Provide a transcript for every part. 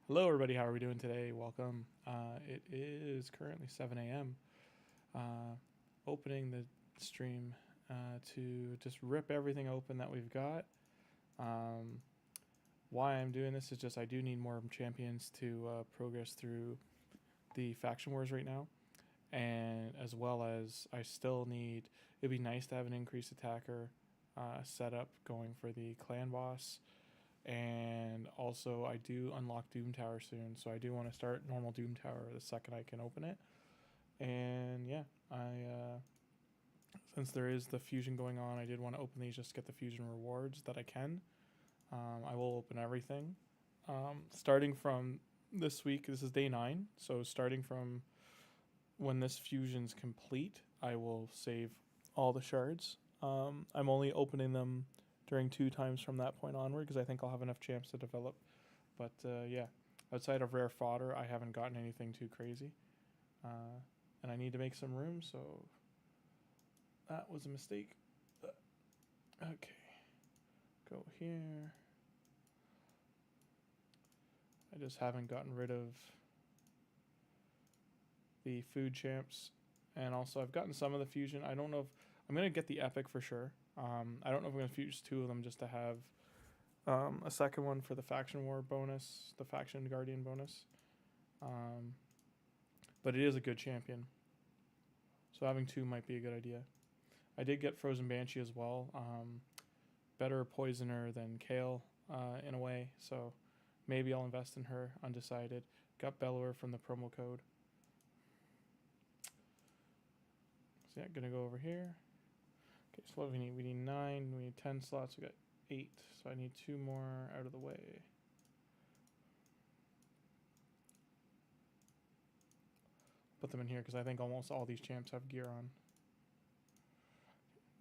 Hello, everybody. How are we doing today? Welcome. It is currently 7 a.m. Opening the stream to just rip everything open that we've got. Why I'm doing this is just I do need more champions to progress through the faction wars right now, and as well as I still need. It'd be nice to have an increased attacker setup going for the clan boss, and also I do unlock Doom Tower soon, so I do want to start normal Doom Tower the second I can open it. And yeah, I since there is the fusion going on, I did want to open these just to get the fusion rewards that I can. I will open everything. Starting from this week, this is day 9, so starting from when this fusion's complete, I will save all the shards. I'm only opening them during 2 times from that point onward because I think I'll have enough champs to develop. But yeah, outside of rare fodder, I haven't gotten anything too crazy. And I need to make some room, so that was a mistake. Okay, go here. I just haven't gotten rid of the food champs. And also, I've gotten some of the fusion. I don't know if I'm going to get the epic for sure. I don't know if I'm going to fuse 2 of them just to have a second one for the faction war bonus, the faction guardian bonus. But it is a good champion, so having 2 might be a good idea. I did get Frozen Banshee as well. Better poisoner than Kale in a way, so maybe I'll invest in her. Undecided. Got Bellower from the promo code. So yeah, gonna go over here. Okay, so what do we need? We need 9. We need 10 slots. We got 8, so I need 2 more out of the way. Put them in here because I think almost all these champs have gear on.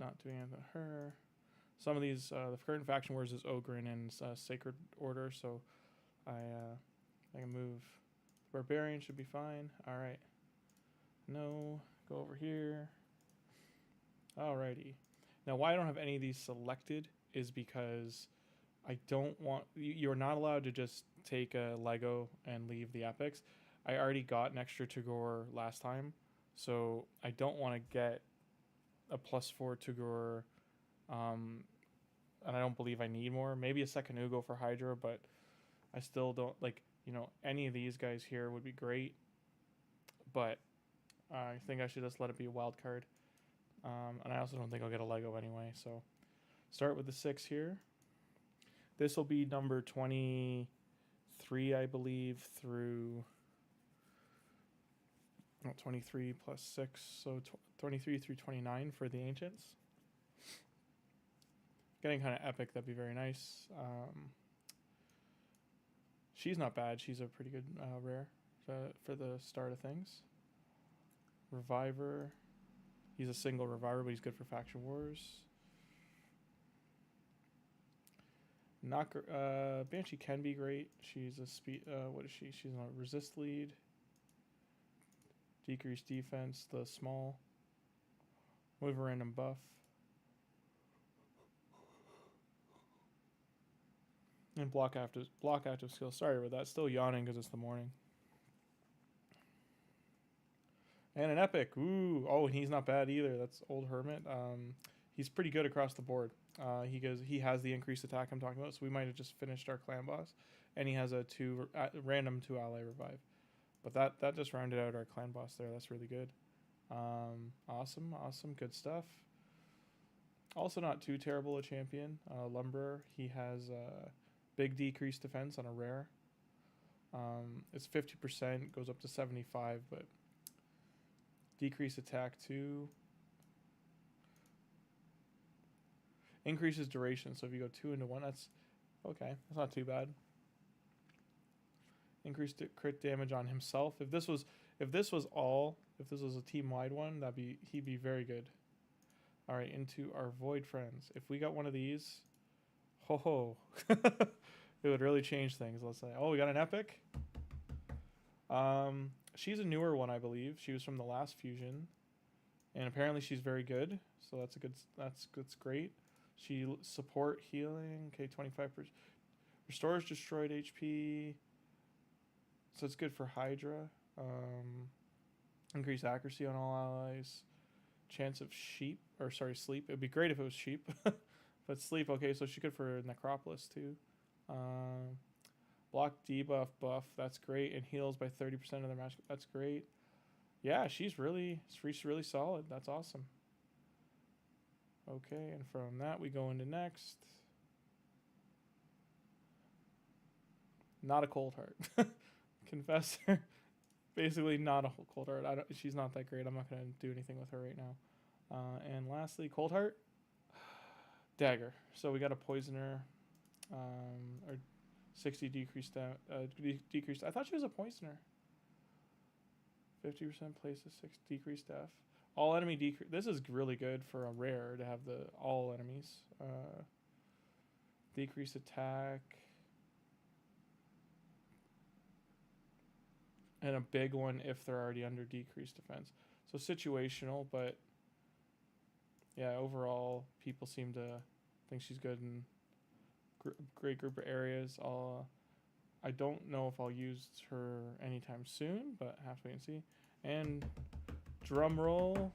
Not doing anything with her. Some of these, the current faction wars is Ogren and Sacred Order, so I can move. The Barbarian should be fine. All right. No, go over here. Alrighty. Now, why I don't have any of these selected is because I don't want. You're not allowed to just take a Lego and leave the epics. I already got an extra Tagore last time, so I don't want to get a +4 Tagore. And I don't believe I need more. Maybe a second Ugo for Hydra, but I still don't like. Any of these guys here would be great, but I think I should just let it be a wild card. And I also don't think I'll get a Lego anyway. So start with the 6 here. This will be number 23, I believe, through 23 plus 6, so 23 through 29 for the Ancients. Getting kind of epic, that'd be very nice. She's not bad. She's a pretty good rare for the start of things. Reviver. He's a single reviver, but he's good for faction wars. Banshee can be great. She's a speed. What is she? She's on a resist lead. Decreased defense. The small. Move a random buff. And block active skill. Sorry about that. Still yawning because it's the morning. And an epic. Ooh. Oh, and he's not bad either. That's Old Hermit. He's pretty good across the board. He has the increased attack I'm talking about, so we might have just finished our clan boss. And he has a random 2 ally revive. But that just rounded out our clan boss there. That's really good. Awesome. Good stuff. Also not too terrible a champion. Lumberer. He has big decreased defense on a rare. It's 50%, goes up to 75, but decreased attack 2. Increases duration, so if you go 2 into 1, that's okay. That's not too bad. Increased crit damage on himself. If this was a team-wide one, he'd be very good. All right, into our Void friends. If we got one of these, ho, it would really change things. Let's say, oh, we got an epic. She's a newer one, I believe. She was from the last fusion, and apparently she's very good. So that's great. She support healing. Okay, 25%. Restores destroyed HP. So it's good for Hydra. Increase accuracy on all allies. Chance of sleep. It'd be great if it was sheep. But sleep, okay, so she's good for Necropolis too. Block debuff buff, that's great. And heals by 30% of their magic. That's great. Yeah, she's really solid. That's awesome. Okay, and from that we go into next. Not a cold heart. Confessor. Basically not a cold heart. She's not that great. I'm not going to do anything with her right now. And lastly, cold heart. Dagger. So we got a poisoner. Or 60 decreased. Decreased. I thought she was a poisoner. 50% places 6 decreased death. All enemy decrease. This is really good for a rare to have the all enemies. Decreased attack. And a big one if they're already under decreased defense. So situational, but yeah, overall, people seem to think she's good in great group of areas. I don't know if I'll use her anytime soon, but have to wait and see. And drum roll.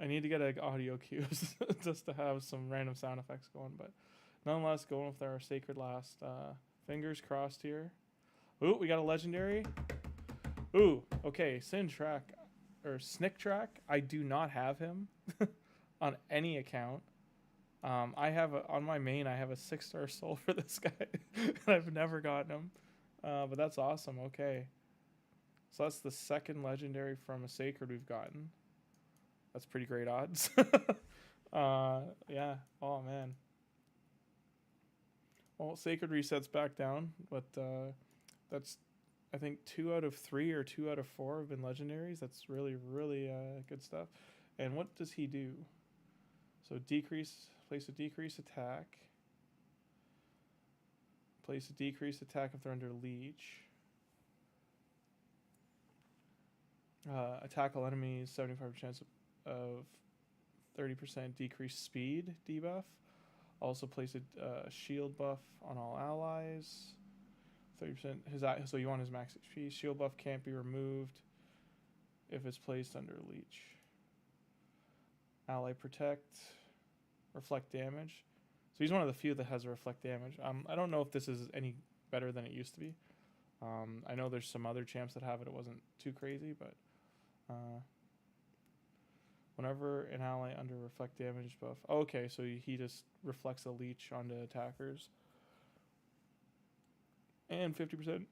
I need to get like audio cues just to have some random sound effects going, but nonetheless, going with our sacred last. Fingers crossed here. Ooh, we got a legendary. Ooh, okay, Snick Track. I do not have him on any account. I have on my main. I have a 6-star soul for this guy. I've never gotten him, but that's awesome. Okay, so that's the second legendary from a sacred we've gotten. That's pretty great odds. Yeah. Oh man. Well, sacred resets back down, but that's I think 2 out of 3 or 2 out of 4 have been legendaries. That's really good stuff. And what does he do? So place a decrease attack. Place a decrease attack if they're under leech. Attack all enemies, 75% chance of 30% decreased speed debuff. Also place a shield buff on all allies. 30%. So you want his max HP. Shield buff can't be removed if it's placed under leech. Ally protect. Reflect damage. So he's one of the few that has a reflect damage. I don't know if this is any better than it used to be. I know there's some other champs that have it. It wasn't too crazy, but whenever an ally under reflect damage buff. Oh, okay, so he just reflects a leech onto attackers. And 50%.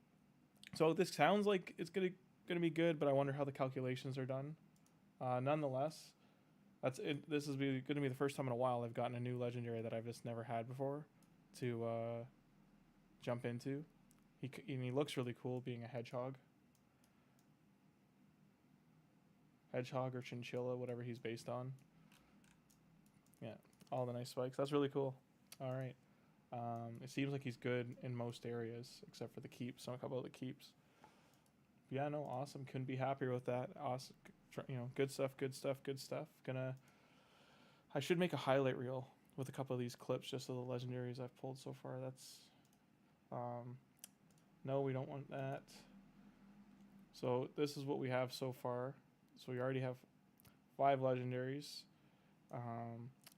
So this sounds like it's gonna be good, but I wonder how the calculations are done. Nonetheless, that's it. This is going to be the first time in a while I've gotten a new legendary that I've just never had before to jump into. He looks really cool being a hedgehog. Hedgehog or chinchilla, whatever he's based on. Yeah, all the nice spikes. That's really cool. All right. It seems like he's good in most areas except for the keeps. A couple of the keeps. Yeah, no, awesome. Couldn't be happier with that. Awesome. Good stuff. I should make a highlight reel with a couple of these clips just of the legendaries I've pulled so far. That's no, we don't want that. So this is what we have so far. So we already have 5 legendaries.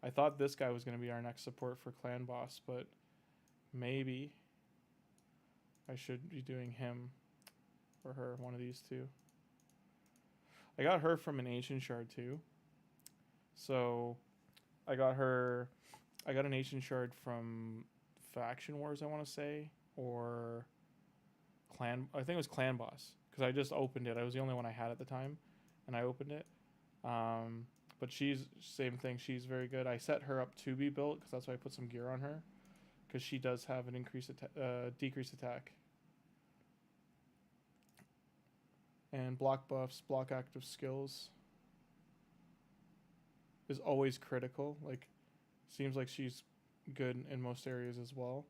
I thought this guy was going to be our next support for clan boss, but maybe I should be doing him or her, one of these two. I got her from an ancient shard too. So I got an ancient shard from Faction Wars, I want to say, or I think it was Clan Boss, because I just opened it. I was the only one I had at the time, and I opened it. But she's same thing. She's very good. I set her up to be built because that's why I put some gear on her, because she does have an decreased attack. And block buffs, block active skills is always critical. Like, seems like she's good in most areas as well.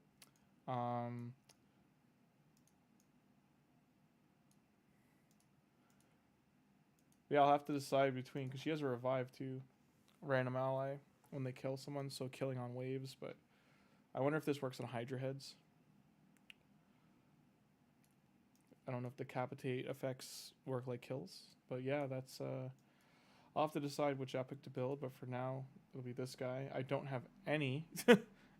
Yeah, I'll have to decide between, because she has a revive too, random ally when they kill someone, so killing on waves. But I wonder if this works on Hydra heads. I don't know if decapitate effects work like kills, but yeah, that's I'll have to decide which epic to build, but for now it'll be this guy. I don't have any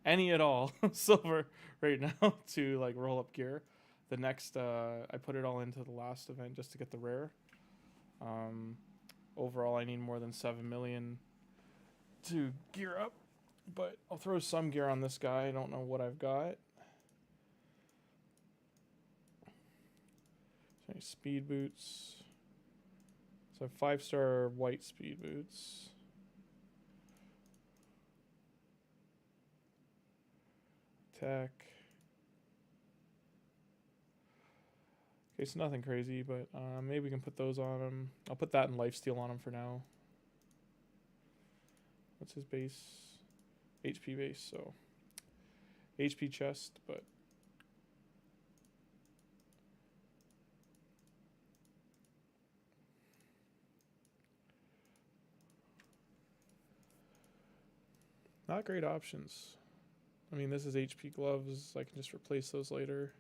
any at all silver right now to like roll up gear. The next I put it all into the last event just to get the rare. Overall I need more than 7 million to gear up, but I'll throw some gear on this guy. I don't know what I've got. So speed boots. So I have 5-star white speed boots. Attack. Okay, so nothing crazy, but maybe we can put those on him. I'll put that in lifesteal on him for now. What's his base? HP base, so HP chest, but not great options. I mean, this is HP gloves. I can just replace those later.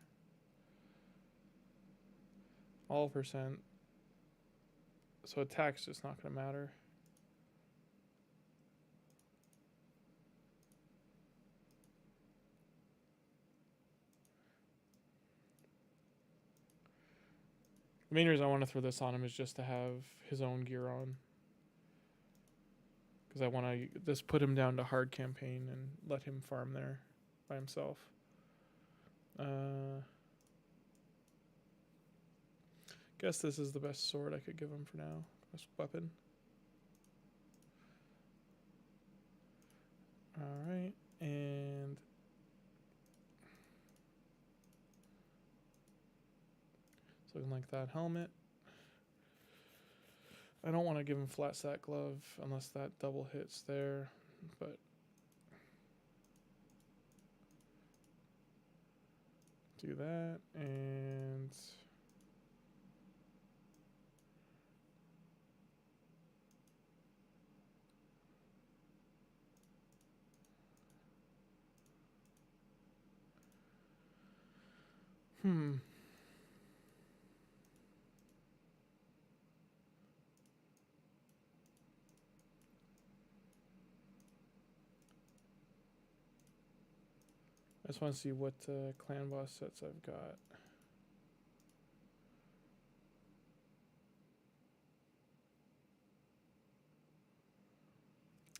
All percent. So attack's just not going to matter. The main reason I want to throw this on him is just to have his own gear on. Because I want to just put him down to hard campaign and let him farm there by himself. Guess this is the best sword I could give him for now. Best weapon. Alright, and something like that helmet. I don't want to give him flat stack glove unless that double hits there, but do that and I just want to see what clan boss sets I've got.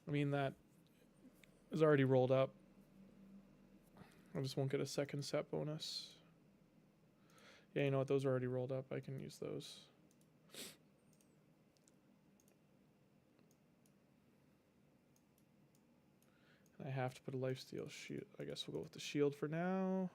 I mean, that is already rolled up. I just won't get a second set bonus. Yeah, you know what? Those are already rolled up. I can use those. I have to put a lifesteal shield. I guess we'll go with the shield for now.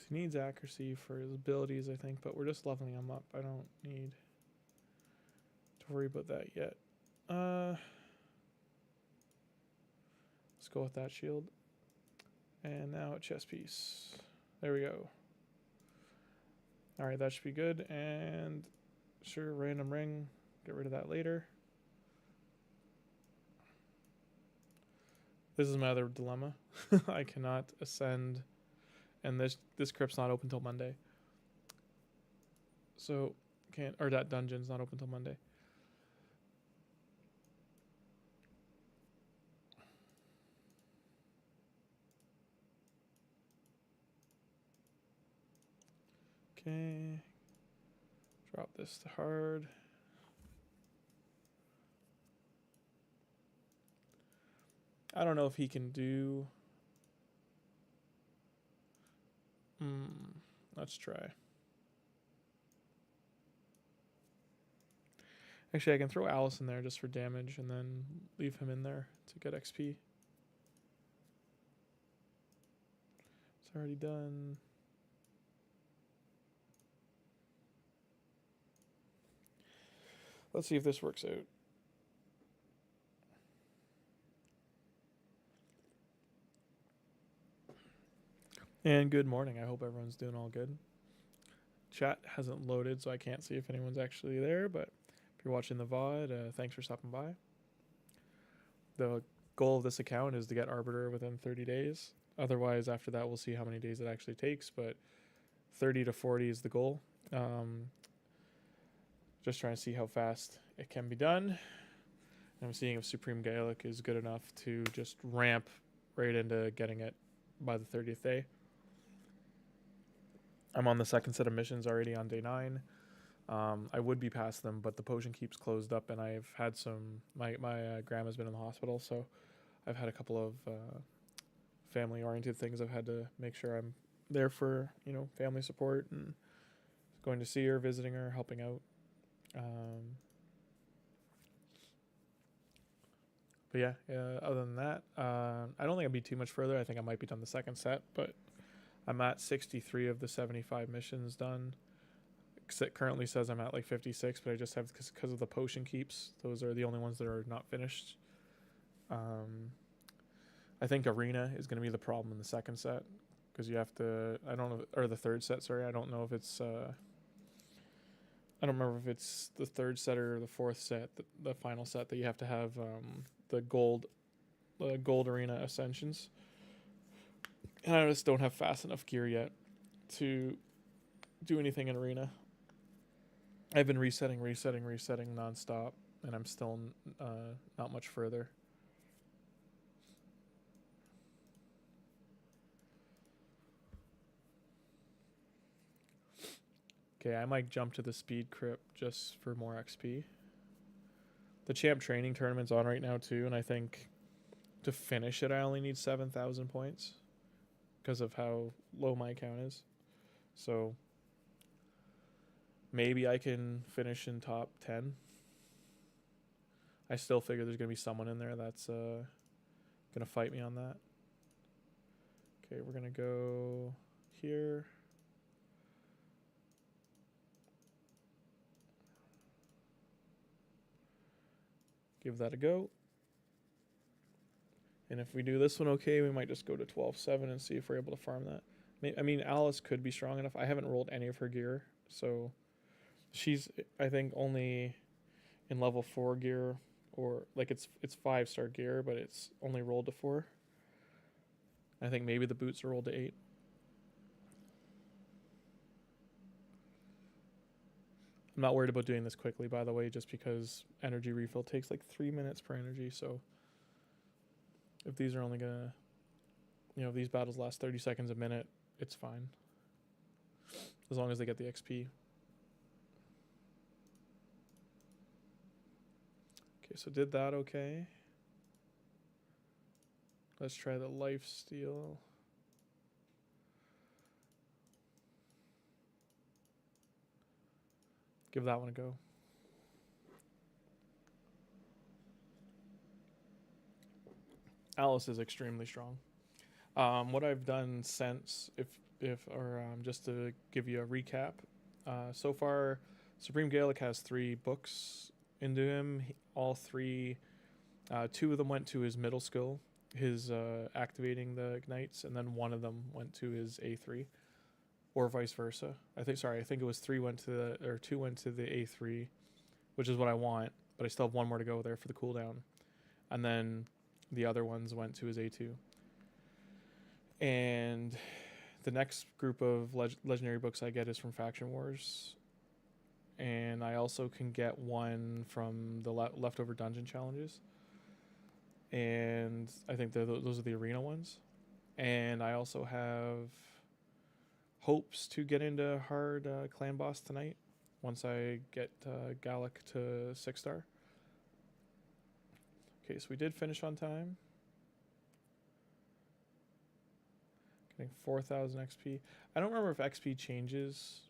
He needs accuracy for his abilities, I think, but we're just leveling him up. I don't need to worry about that yet. Let's go with that shield. And now a chest piece. There we go. Alright, that should be good. And sure, random ring. Get rid of that later. This is my other dilemma. I cannot ascend, and this crypt's not open till Monday. So can't, or that dungeon's not open till Monday. Okay. Drop this to hard. I don't know if he can do. Let's try. Actually, I can throw Alice in there just for damage and then leave him in there to get XP. It's already done. Let's see if this works out. And good morning. I hope everyone's doing all good. Chat hasn't loaded, so I can't see if anyone's actually there, but if you're watching the VOD, thanks for stopping by. The goal of this account is to get Arbiter within 30 days. Otherwise, after that, we'll see how many days it actually takes, but 30 to 40 is the goal. Just trying to see how fast it can be done. And I'm seeing if Supreme Gaelic is good enough to just ramp right into getting it by the 30th day. I'm on the second set of missions already on day 9. I would be past them, but the potion keeps closed up, and I've had some. My grandma's been in the hospital, so I've had a couple of family-oriented things. I've had to make sure I'm there for family support and going to see her, visiting her, helping out. But yeah, other than that, I don't think I'd be too much further. I think I might be done the second set, but I'm at 63 of the 75 missions done. It currently says I'm at like 56, but I just have because of the potion keeps. Those are the only ones that are not finished. I think arena is going to be the problem in the second set because you have to. I don't know, or the third set. Sorry, I don't know if it's. I don't remember if it's the third set or the fourth set, the final set that you have to have the gold arena ascensions. And I just don't have fast enough gear yet to do anything in arena. I've been resetting nonstop, and I'm still not much further. Okay, I might jump to the speed crypt just for more XP. The champ training tournament's on right now too, and I think to finish it I only need 7,000 points because of how low my account is. So maybe I can finish in top 10. I still figure there's going to be someone in there that's going to fight me on that. Okay, we're going to go here. Give that a go. And if we do this one okay, we might just go to 12-7 and see if we're able to farm that. I mean, Alice could be strong enough. I haven't rolled any of her gear, so she's, I think, only in level 4 gear, or like it's 5-star gear, but it's only rolled to 4. I think maybe the boots are rolled to 8. I'm not worried about doing this quickly, by the way, just because energy refill takes like 3 minutes per energy, so if these are only gonna, if these battles last 30 seconds a minute, it's fine. As long as they get the XP. Okay, so did that okay. Let's try the life steal. Give that one a go. Alice is extremely strong. What I've done since, just to give you a recap, so far, Supreme Gaelic has 3 books into him. All 3, 2 of them went to his middle skill, his activating the ignites, and then 1 of them went to his A3, or vice versa. I think it was 2 went to the A3, which is what I want, but I still have 1 more to go there for the cooldown, and then the other ones went to his A2. And the next group of legendary books I get is from Faction Wars. And I also can get 1 from the leftover dungeon challenges. And I think those are the arena ones. And I also have hopes to get into hard clan boss tonight once I get Galek to 6-star. Okay, so we did finish on time. Getting 4,000 XP. I don't remember if XP changes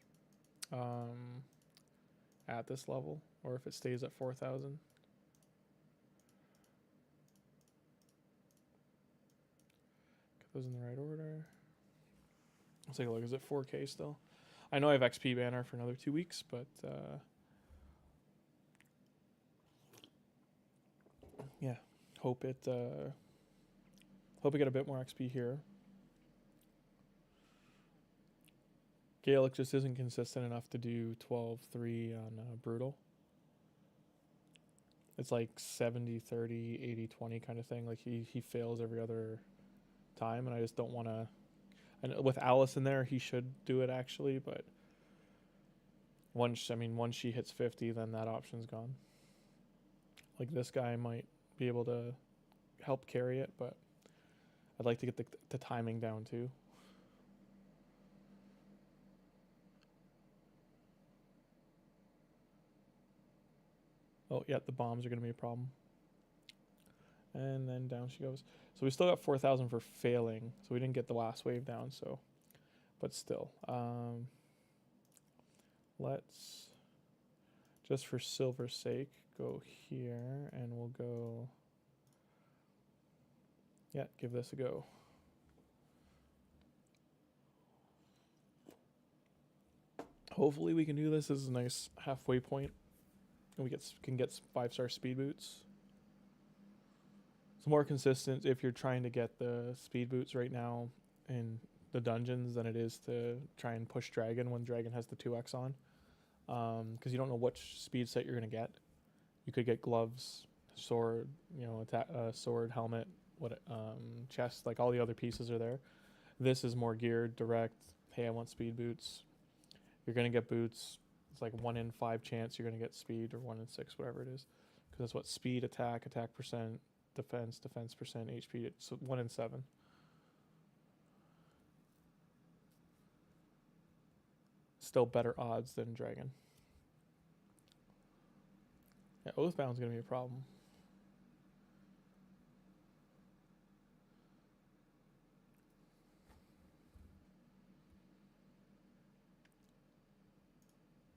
at this level, or if it stays at 4,000. Get those in the right order. Let's take a look. Is it 4K still? I know I have XP banner for another 2 weeks, but yeah, hope it get a bit more XP here. Galek just isn't consistent enough to do 12-3 on Brutal. It's like 70-30, 80-20 kind of thing. Like he fails every other time, and I just don't want to. And with Alice in there, he should do it actually, but once she hits 50, then that option's gone. Like this guy might be able to help carry it, but I'd like to get the timing down too. Oh, yeah, the bombs are going to be a problem. And then down she goes. So we still got 4,000 for failing. So we didn't get the last wave down, so. But still. Let's, just for silver's sake, go here. And we'll go, yeah, give this a go. Hopefully we can do this. This is a nice halfway point. And we can get 5-star speed boots. It's more consistent if you're trying to get the speed boots right now in the dungeons than it is to try and push Dragon when Dragon has the 2x on. Because you don't know which speed set you're going to get. You could get gloves, sword, sword, helmet, chest, like all the other pieces are there. This is more geared, direct. Hey, I want speed boots. You're going to get boots. It's like 1 in 5 chance you're going to get speed, or 1 in 6, whatever it is. Because that's what speed, attack percent, defense percent, HP. It's 1 in 7. Still better odds than Dragon. Yeah, Oathbound's going to be a problem.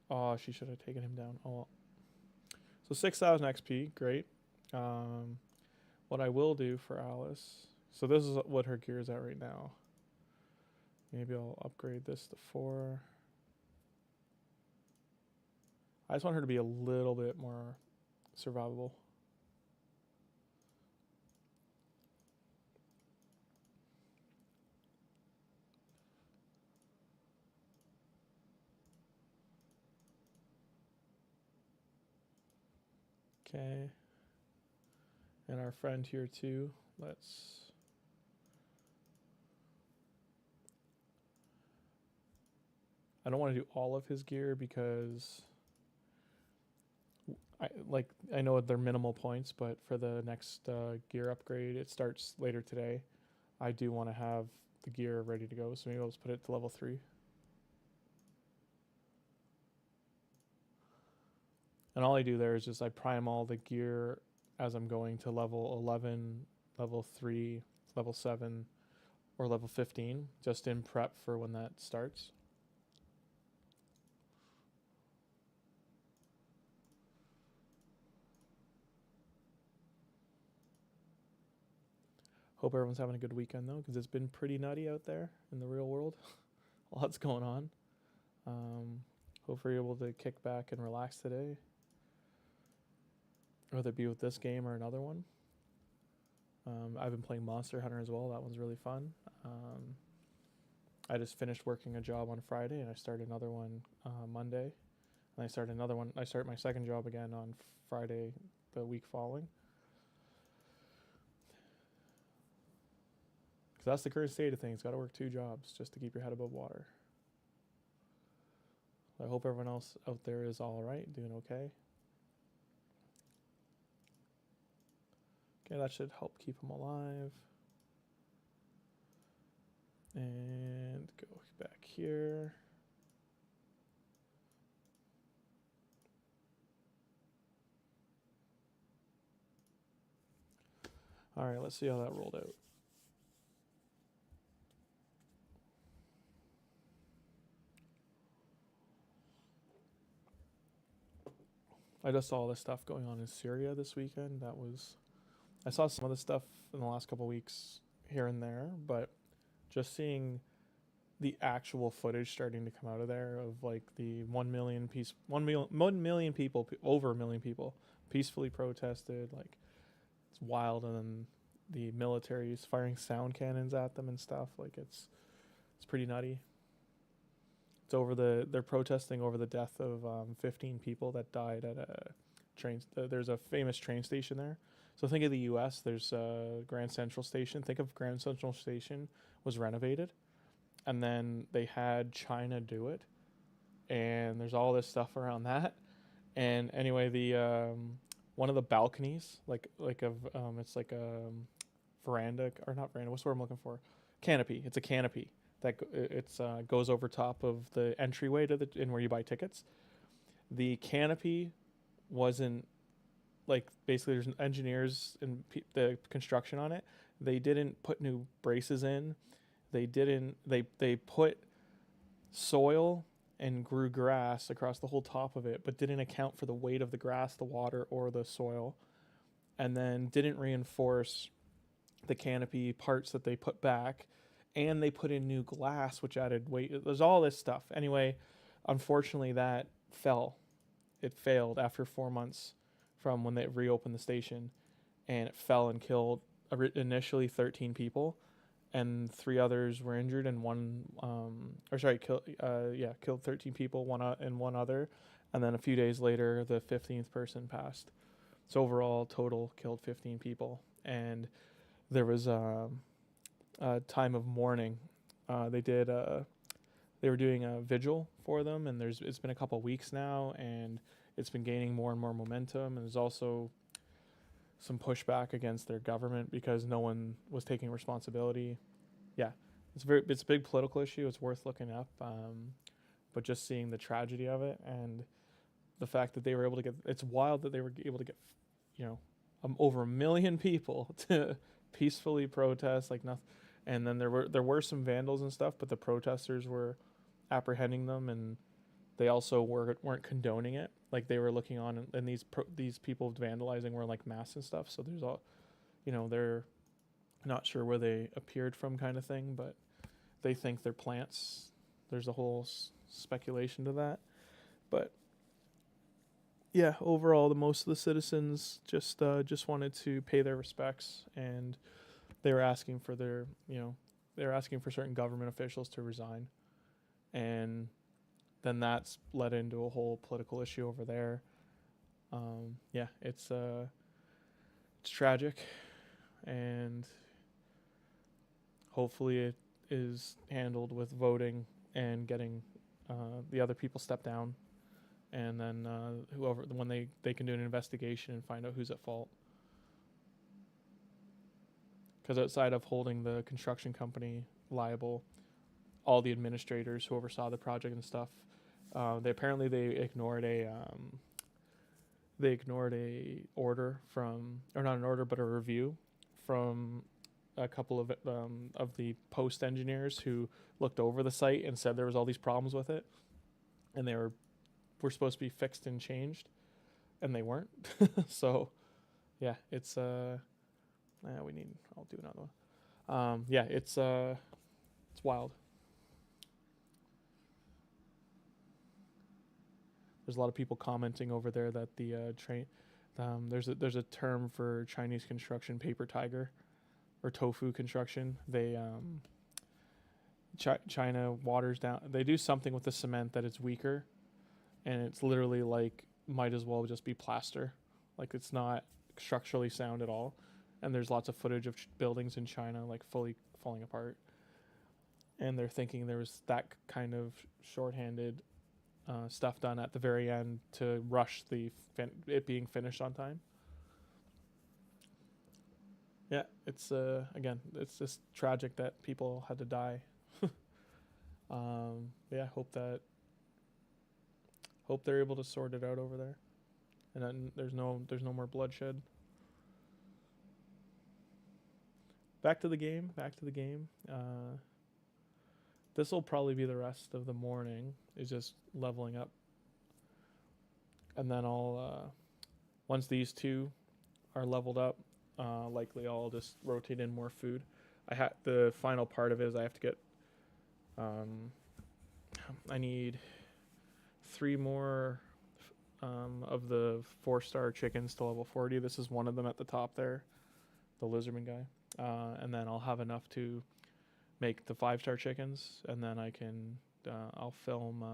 Oh, she should have taken him down. Oh, well. So 6,000 XP, great. What I will do for Alice, so this is what her gear is at right now. Maybe I'll upgrade this to 4. I just want her to be a little bit more survivable. Okay. And our friend here too. I don't want to do all of his gear because I know they're minimal points, but for the next gear upgrade, it starts later today. I do want to have the gear ready to go, so maybe I'll just put it to level 3. And all I do there is just I prime all the gear as I'm going to level 11, level 3, level 7, or level 15, just in prep for when that starts. Hope everyone's having a good weekend though, because it's been pretty nutty out there in the real world. Lots going on. Hopefully you're able to kick back and relax today, whether it be with this game or another one. I've been playing Monster Hunter as well. That one's really fun. I just finished working a job on Friday, and I started another one Monday. And I start another one. I start my second job again on Friday, the week following. Because that's the current state of things. Got to work 2 jobs just to keep your head above water. I hope everyone else out there is all right, doing okay. Okay, that should help keep them alive. And go back here. All right, let's see how that rolled out. I just saw all this stuff going on in Syria this weekend. I saw some of the stuff in the last couple of weeks here and there, but just seeing the actual footage starting to come out of there of like the 1 million people, over 1 million people peacefully protested. Like, it's wild. And then the military is firing sound cannons at them and stuff. Like, it's pretty nutty. They're protesting over the death of 15 people that died at a train. There's a famous train station there. So think of the U.S. There's Grand Central Station. Think of Grand Central Station was renovated, and then they had China do it, and there's all this stuff around that. And anyway, the one of the balconies, it's like a veranda, or not veranda. What's the word I'm looking for? Canopy. It's a canopy that goes over top of the entryway to in where you buy tickets. The canopy wasn't, like, basically there's engineers and the construction on it. They didn't put new braces in. They put soil and grew grass across the whole top of it, but didn't account for the weight of the grass, the water, or the soil, and then didn't reinforce the canopy parts that they put back, and they put in new glass, which added weight. There's all this stuff. Anyway, unfortunately, that fell. It failed after 4 months from when they reopened the station, and it fell and killed initially 13 people, and 3 others were injured, and killed 13 people, and one other, and then a few days later, the 15th person passed. So overall, total killed 15 people, and there was a time of mourning. They were doing a vigil for them, and it's been a couple weeks now, and it's been gaining more and more momentum, and there's also some pushback against their government because no one was taking responsibility. Yeah, it's a big political issue. It's worth looking up, but just seeing the tragedy of it and the fact that they were able to it's wild that they were able to get, over 1 million people to peacefully protest like nothing. And then there were some vandals and stuff, but the protesters were apprehending them, and they also weren't condoning it. Like, they were looking on, and these people vandalizing were like masks and stuff. So there's all, they're not sure where they appeared from, kind of thing, but they think they're plants. There's a whole speculation to that, but yeah, overall, most of the citizens just wanted to pay their respects, and they were asking for certain government officials to resign, and then that's led into a whole political issue over there. It's tragic, and hopefully it is handled with voting and getting the other people step down, and then when they can do an investigation and find out who's at fault. Because outside of holding the construction company liable, all the administrators who oversaw the project and stuff, they ignored a order from, or not an order, but a review from a couple of the post engineers who looked over the site and said there was all these problems with it, and they were supposed to be fixed and changed, and they weren't. So yeah, it's I'll do another one. It's wild. There's a lot of people commenting over there that the train, there's a term for Chinese construction, paper tiger, or tofu construction. They China waters down. They do something with the cement that it's weaker, and it's literally like might as well just be plaster. Like, it's not structurally sound at all. And there's lots of footage of buildings in China like fully falling apart, and they're thinking there was that kind of shorthanded stuff done at the very end to rush it being finished on time. Yeah, it's again, it's just tragic that people had to die. Hope they're able to sort it out over there, and then there's no more bloodshed. Back to the game. This will probably be the rest of the morning, is just leveling up. and then I'll once these two are leveled up, likely I'll just rotate in more food. The final part of it is I have to get I need 3 more of the 4-star chickens to level 40. This is one of them at the top there, the lizardman guy, and then I'll have enough to make the 5-star chickens, and then I can I'll film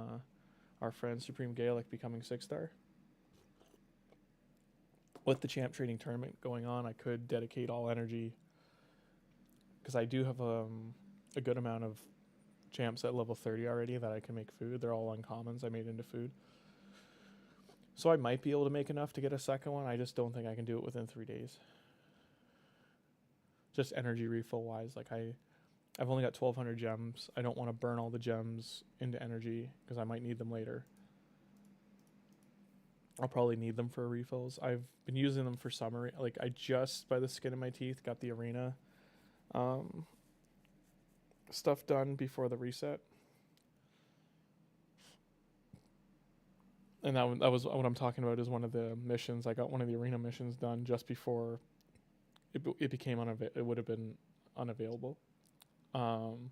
our friend Supreme Galek becoming 6-star. With the champ trading tournament going on, I could dedicate all energy, because I do have a good amount of champs at level 30 already that I can make food. They're all uncommons I made into food. So I might be able to make enough to get a second one. I just don't think I can do it within 3 days. Just energy refill wise, like I've only got 1,200 gems. I don't want to burn all the gems into energy because I might need them later. I'll probably need them for refills. I've been using them for summer. Like I just, by the skin of my teeth, got the arena stuff done before the reset. And that was what I'm talking about, is one of the missions. I got one of the arena missions done just before it became it would have been unavailable. And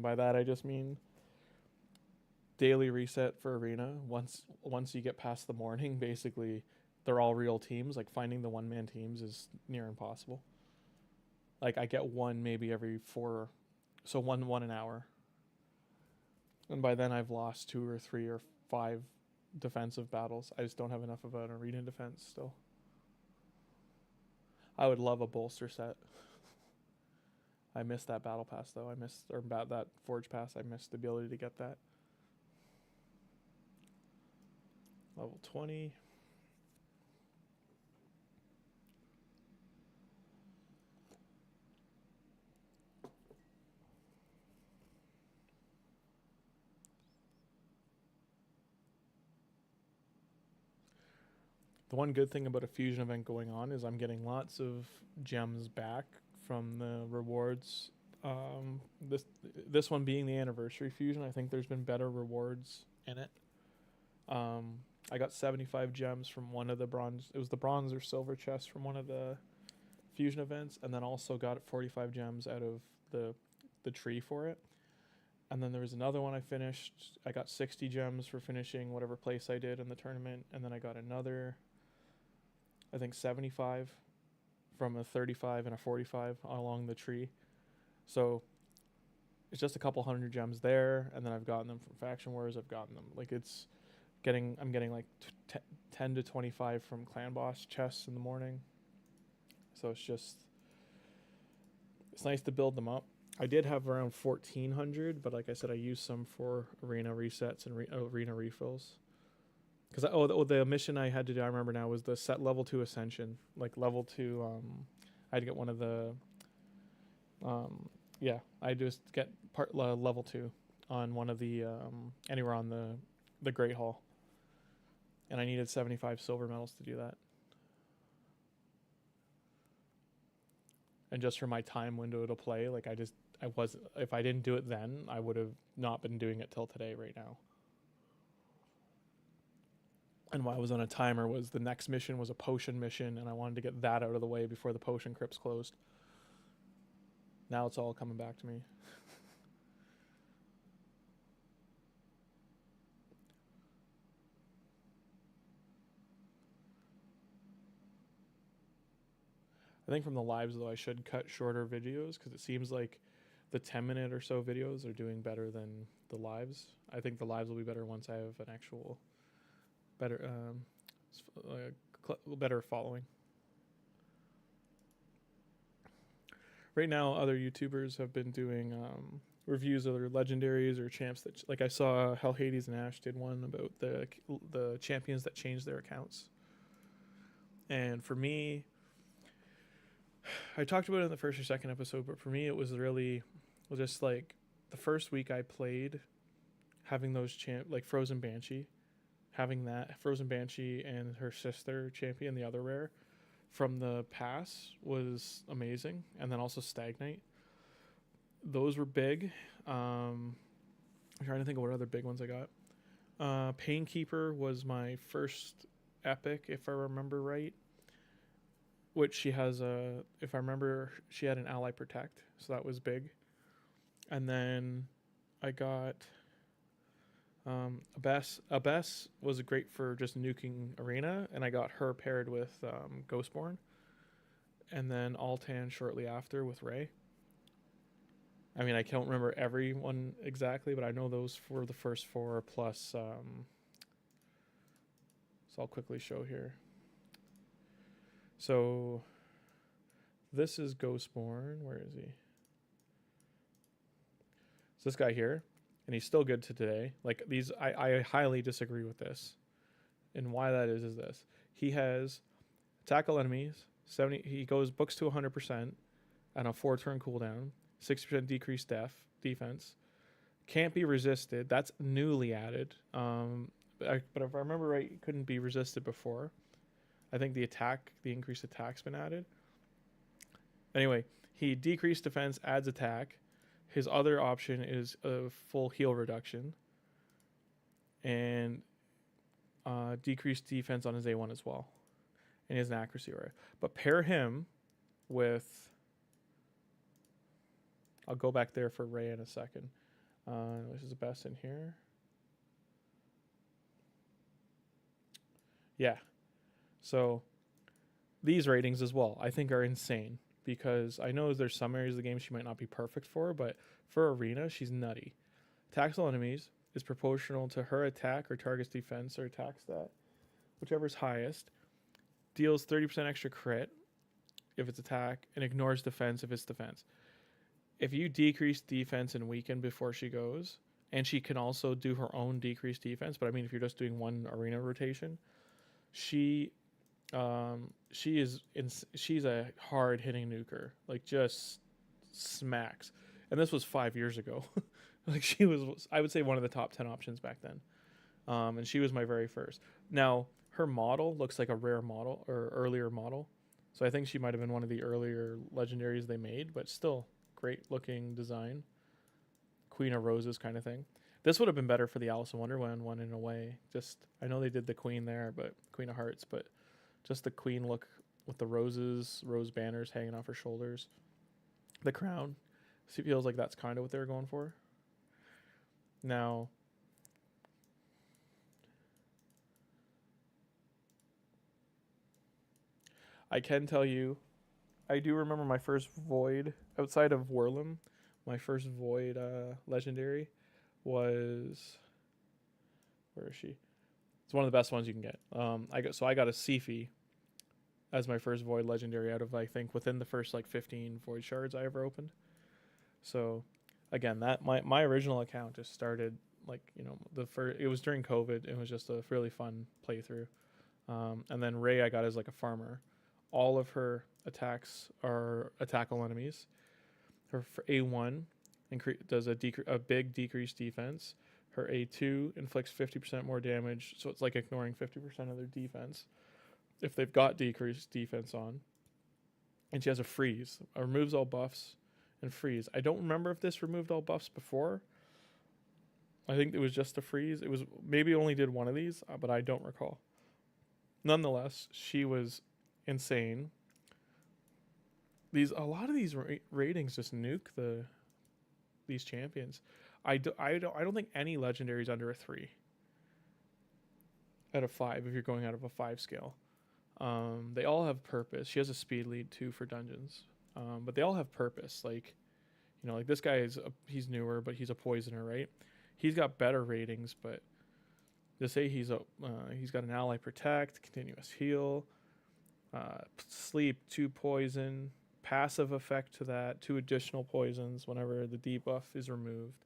by that I just mean daily reset for arena. Once you get past the morning, basically they're all real teams. Like finding the one-man teams is near impossible. Like I get one maybe every 4, so one an hour. And by then I've lost 2 or 3 or 5 defensive battles. I just don't have enough of an arena defense still. I would love a bolster set. I missed that battle pass though. That forge pass. I missed the ability to get that. Level 20. The one good thing about a fusion event going on is I'm getting lots of gems back from the rewards. This one being the anniversary fusion, I think there's been better rewards in it. I got 75 gems from one of the bronze. It was the bronze or silver chest from one of the fusion events, and then also got 45 gems out of the tree for it. And then there was another one I finished. I got 60 gems for finishing whatever place I did in the tournament, and then I got another, I think 75 from a 35 and a 45 along the tree. So it's just a couple hundred gems there, and then I've gotten them from Faction Wars. I've gotten them like I'm getting like 10 to 25 from Clan Boss chests in the morning. So it's nice to build them up. I did have around 1,400, but like I said, I used some for arena resets and arena refills. Because the mission I had to do, I remember now, was the set level 2 ascension. Like level 2, I had to get one of the, I just get level 2 on one of the, anywhere on the Great Hall. And I needed 75 silver medals to do that. And just for my time window to play, like if I didn't do it then, I would have not been doing it till today right now. And why I was on a timer was the next mission was a potion mission, and I wanted to get that out of the way before the potion crypts closed. Now it's all coming back to me. I think from the lives, though, I should cut shorter videos, because it seems like the 10-minute or so videos are doing better than the lives. I think the lives will be better once I have an actual better following. Right now, other YouTubers have been doing reviews of their legendaries or champs that, like I saw Hell Hades and Ash did one about the champions that changed their accounts. And for me, I talked about it in the first or second episode, but for me it was just like the first week I played, having those like Frozen Banshee, Frozen Banshee and her sister champion, the other rare from the pass, was amazing. And then also Stagnate. Those were big. I'm trying to think of what other big ones I got. Painkeeper was my first epic, if I remember right. Which she has if I remember, she had an ally protect, so that was big. And then I got Abess. Abess was great for just nuking arena, and I got her paired with Ghostborn. And then Altan shortly after with Ray. I mean, I can't remember everyone exactly, but I know those were the first 4 plus. So I'll quickly show here. So this is Ghostborn. Where is he? It's this guy here, and he's still good to today. Like these, I highly disagree with this, and why that is this: he has tackle enemies 70. He goes books to 100% and a 4-turn cooldown, 60% decreased defense. Can't be resisted. That's newly added. But if I remember right, it couldn't be resisted before. I think the increased attack's been added. Anyway, he decreased defense, adds attack. His other option is a full heal reduction. And decreased defense on his A1 as well. And he has an accuracy array. But pair him with... I'll go back there for Ray in a second. Which is the best in here. Yeah. So these ratings as well, I think, are insane. Because I know there's some areas of the game she might not be perfect for, but for arena, she's nutty. Attacks all enemies is proportional to her attack or target's defense or attack stat, whichever's highest. Deals 30% extra crit if it's attack, and ignores defense if it's defense. If you decrease defense and weaken before she goes, and she can also do her own decreased defense, but I mean if you're just doing one arena rotation, she's a hard hitting nuker, like just smacks. And this was 5 years ago. Like she was, I would say, one of the top 10 options back then. And she was my very first. Now her model looks like a rare model or earlier model, so I think she might have been one of the earlier legendaries they made, but still great looking design. Queen of Roses kind of thing. This would have been better for the Alice in Wonderland one in a way. Just, I know they did the Queen there, but Queen of Hearts, but just the Queen look with the roses, rose banners hanging off her shoulders. The crown. It feels like that's kind of what they were going for. Now, I can tell you, I do remember my first Void, outside of Whirlim, my first Void legendary was, where is she? It's one of the best ones you can get. I got a Sifi as my first Void legendary out of, I think, within the first like 15 Void shards I ever opened. So again, that my original account just started like, you know, it was during COVID. It was just a really fun playthrough. And then Ray I got as like a farmer. All of her attacks are attack all enemies. Her A1 does a big decreased defense. Her A2 inflicts 50% more damage, so it's like ignoring 50% of their defense if they've got decreased defense on. And she has a freeze. Removes all buffs and freeze. I don't remember if this removed all buffs before. I think it was just a freeze. It was maybe only did one of these, but I don't recall. Nonetheless, she was insane. A lot of these ratings just nuke these champions. I don't think any legendary is under a 3 out of 5 if you're going out of a 5 scale. They all have purpose. She has a speed lead too for dungeons, but they all have purpose. Like, you know, like this guy he's newer, but he's a poisoner, right? He's got better ratings, but to say he's got an ally protect, continuous heal, sleep, 2 poison, passive effect to that, 2 additional poisons whenever the debuff is removed.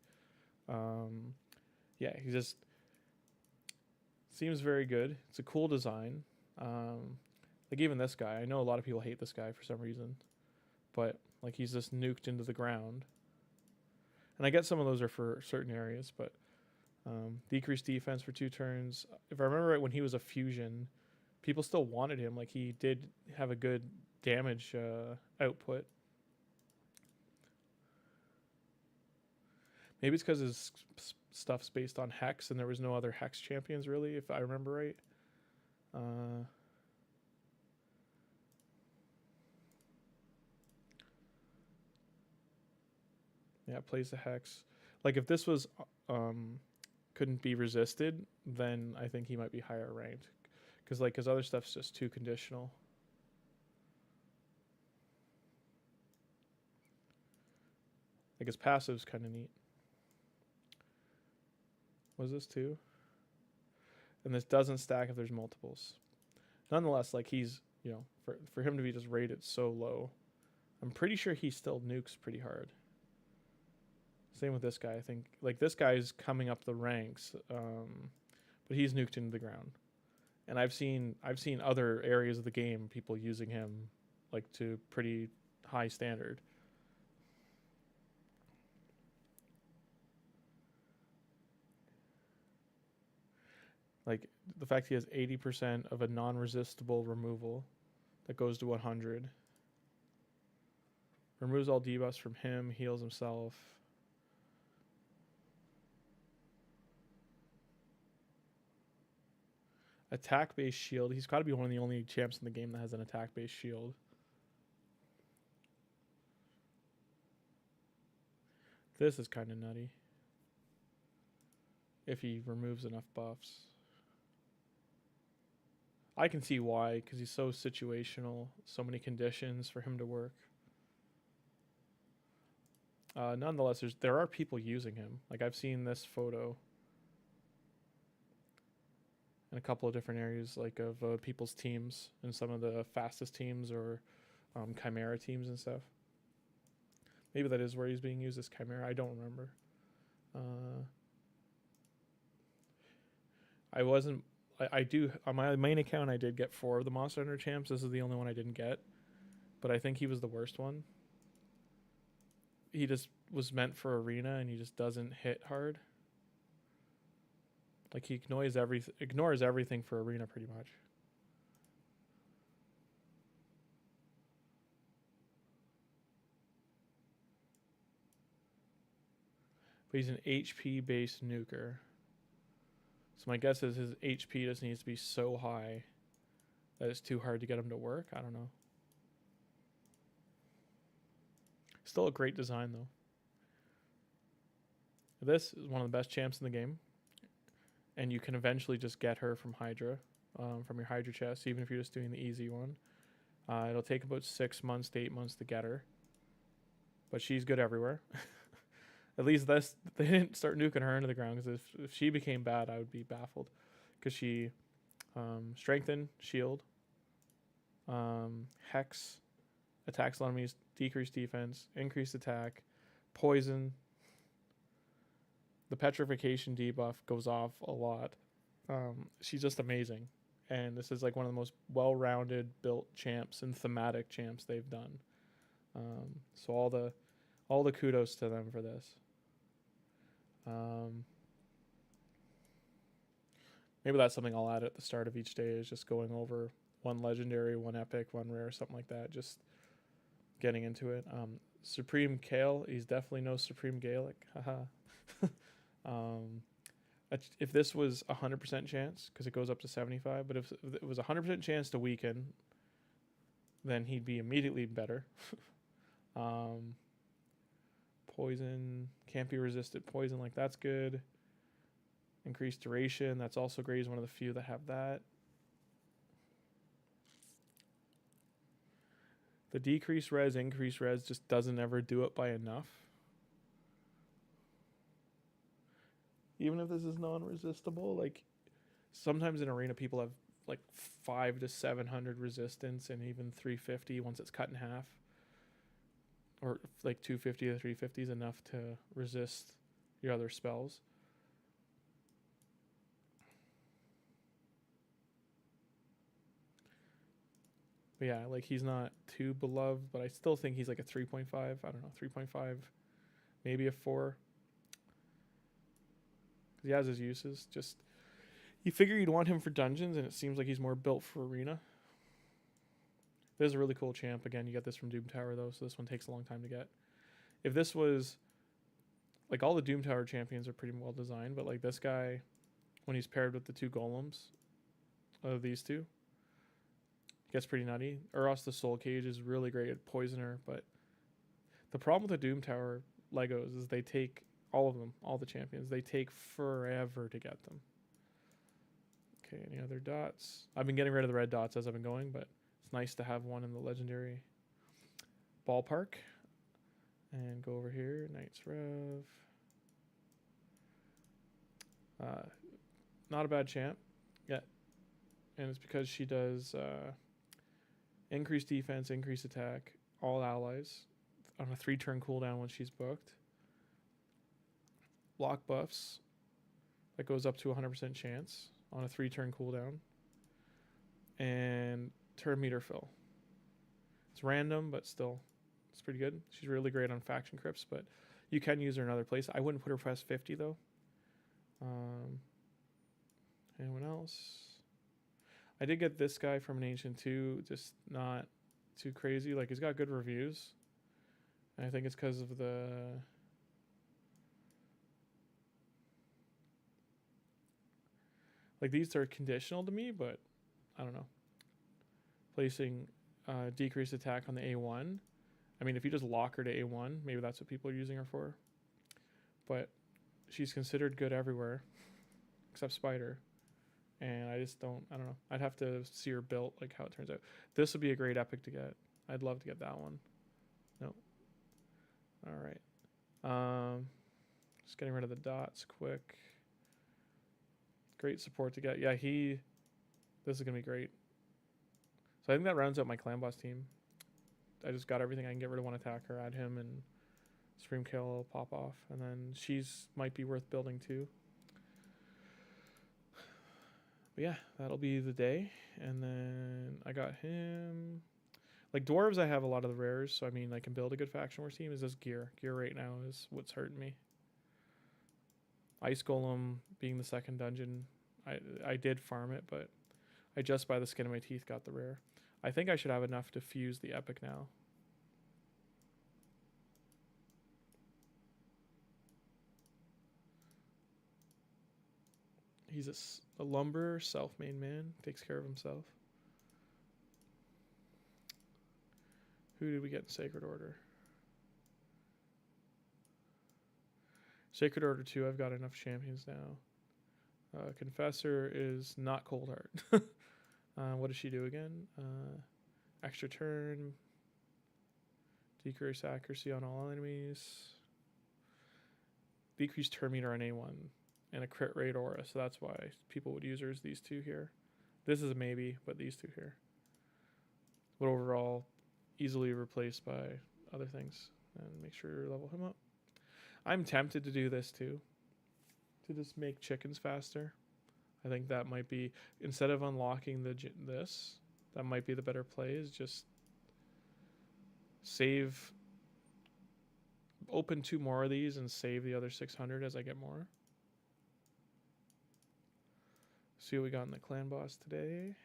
Yeah, he just seems very good. It's a cool design. Like even this guy, I know a lot of people hate this guy for some reason, but like he's just nuked into the ground. And I get some of those are for certain areas, but decreased defense for 2 turns. If I remember right, when he was a fusion, people still wanted him. Like he did have a good damage output. Maybe it's because his stuff's based on Hex, and there was no other Hex champions, really, if I remember right. Yeah, plays the Hex. Like, if this was couldn't be resisted, then I think he might be higher ranked. Because, like, his other stuff's just too conditional. Like, his passive's kind of neat. Was this too? And this doesn't stack if there's multiples. Nonetheless, like, he's, you know, for him to be just rated so low, I'm pretty sure he still nukes pretty hard. Same with this guy. I think, like, this guy's coming up the ranks, but he's nuked into the ground. And I've seen other areas of the game people using him, like, to pretty high standard. Like, the fact he has 80% of a non-resistible removal that goes to 100. Removes all debuffs from him, heals himself. Attack-based shield. He's got to be one of the only champs in the game that has an attack-based shield. This is kind of nutty. If he removes enough buffs. I can see why, because he's so situational, so many conditions for him to work. Nonetheless, there are people using him. Like, I've seen this photo in a couple of different areas, like, of people's teams and some of the fastest teams or Chimera teams and stuff. Maybe that is where he's being used as Chimera. I don't remember. I do, on my main account, I did get 4 of the Monster Hunter champs. This is the only one I didn't get. But I think he was the worst one. He just was meant for arena, and he just doesn't hit hard. Like, he ignores everything for arena, pretty much. But he's an HP-based nuker. So my guess is his HP just needs to be so high that it's too hard to get him to work. I don't know. Still a great design, though. This is one of the best champs in the game. And you can eventually just get her from Hydra, from your Hydra chest, even if you're just doing the easy one. It'll take about 6 months to 8 months to get her. But she's good everywhere. At least they didn't start nuking her into the ground, because if she became bad, I would be baffled. Because she strengthen, shield, hex, attacks enemies, decrease defense, increased attack, poison. The petrification debuff goes off a lot. She's just amazing. And this is like one of the most well-rounded built champs and thematic champs they've done. So all the kudos to them for this. Maybe that's something I'll add at the start of each day, is just going over one legendary, one epic, one rare, something like that. Just getting into it. Supreme Kale, he's definitely no Supreme Galek. Haha. If this was 100% chance, because it goes up to 75, but if it was 100% chance to weaken, then he'd be immediately better. Poison, can't be resisted poison, like, that's good. Increased duration, that's also great. He's one of the few that have that. The decrease res, increase res just doesn't ever do it by enough. Even if this is non-resistible, like, sometimes in arena people have like 500 to 700 resistance, and even 350 once it's cut in half. Or like 250 to 350 is enough to resist your other spells. But yeah, like, he's not too beloved, but I still think he's like a 3.5. I don't know, 3.5, maybe a 4. He has his uses. Just, you figure you'd want him for dungeons, and it seems like he's more built for arena. This is a really cool champ. Again, you get this from Doom Tower, though, so this one takes a long time to get. If this was like all the Doom Tower champions are pretty well designed, but like this guy, when he's paired with the 2 golems of these 2, gets pretty nutty. Uros the Soul Cage is really great at Poisoner, but the problem with the Doom Tower Legos is they take all of them, all the champions, they take forever to get them. Okay, any other dots? I've been getting rid of the red dots as I've been going, but it's nice to have one in the legendary ballpark. And go over here, Knights Rev. Not a bad champ yet. And it's because she does increased defense, increased attack, all allies on a 3-turn cooldown when she's booked. Block buffs that goes up to a 100% chance on a 3-turn cooldown. And turn meter fill. It's random, but still, it's pretty good. She's really great on faction crypts, but you can use her in other places. I wouldn't put her past 50 though. Anyone else? I did get this guy from an Ancient 2, just not too crazy. Like, he's got good reviews. And I think it's because of the... Like, these are conditional to me, but I don't know. Placing decreased attack on the A1. I mean, if you just lock her to A1, maybe that's what people are using her for. But she's considered good everywhere, except Spider. And I just don't, I don't know. I'd have to see her built, like how it turns out. This would be a great epic to get. I'd love to get that one. No. All right. Just getting rid of the dots quick. Great support to get. Yeah, this is going to be great. So I think that rounds out my clan boss team. I just got everything. I can get rid of one attacker, add him, and Supreme Gale will pop off. And then she's might be worth building too. But yeah, that'll be the day. And then I got him. Like dwarves, I have a lot of the rares, so I mean I can build a good faction wars team. Is this gear? Gear right now is what's hurting me. Ice Golem being the second dungeon. I did farm it, but I just by the skin of my teeth got the rare. I think I should have enough to fuse the epic now. He's a lumber, self-made man. Takes care of himself. Who did we get in Sacred Order? Sacred Order 2, I've got enough champions now. Confessor is not Cold Heart. What does she do again? Extra turn. Decrease accuracy on all enemies. Decrease turn meter on A1. And a crit rate aura, so that's why people would use her as these 2 here. This is a maybe, but these 2 here. But overall, easily replaced by other things. And make sure you level him up. I'm tempted to do this too. To just make chickens faster. I think that might be, instead of unlocking this, that might be the better play, is just save, open 2 more of these and save the other 600 as I get more. See what we got in the clan boss today.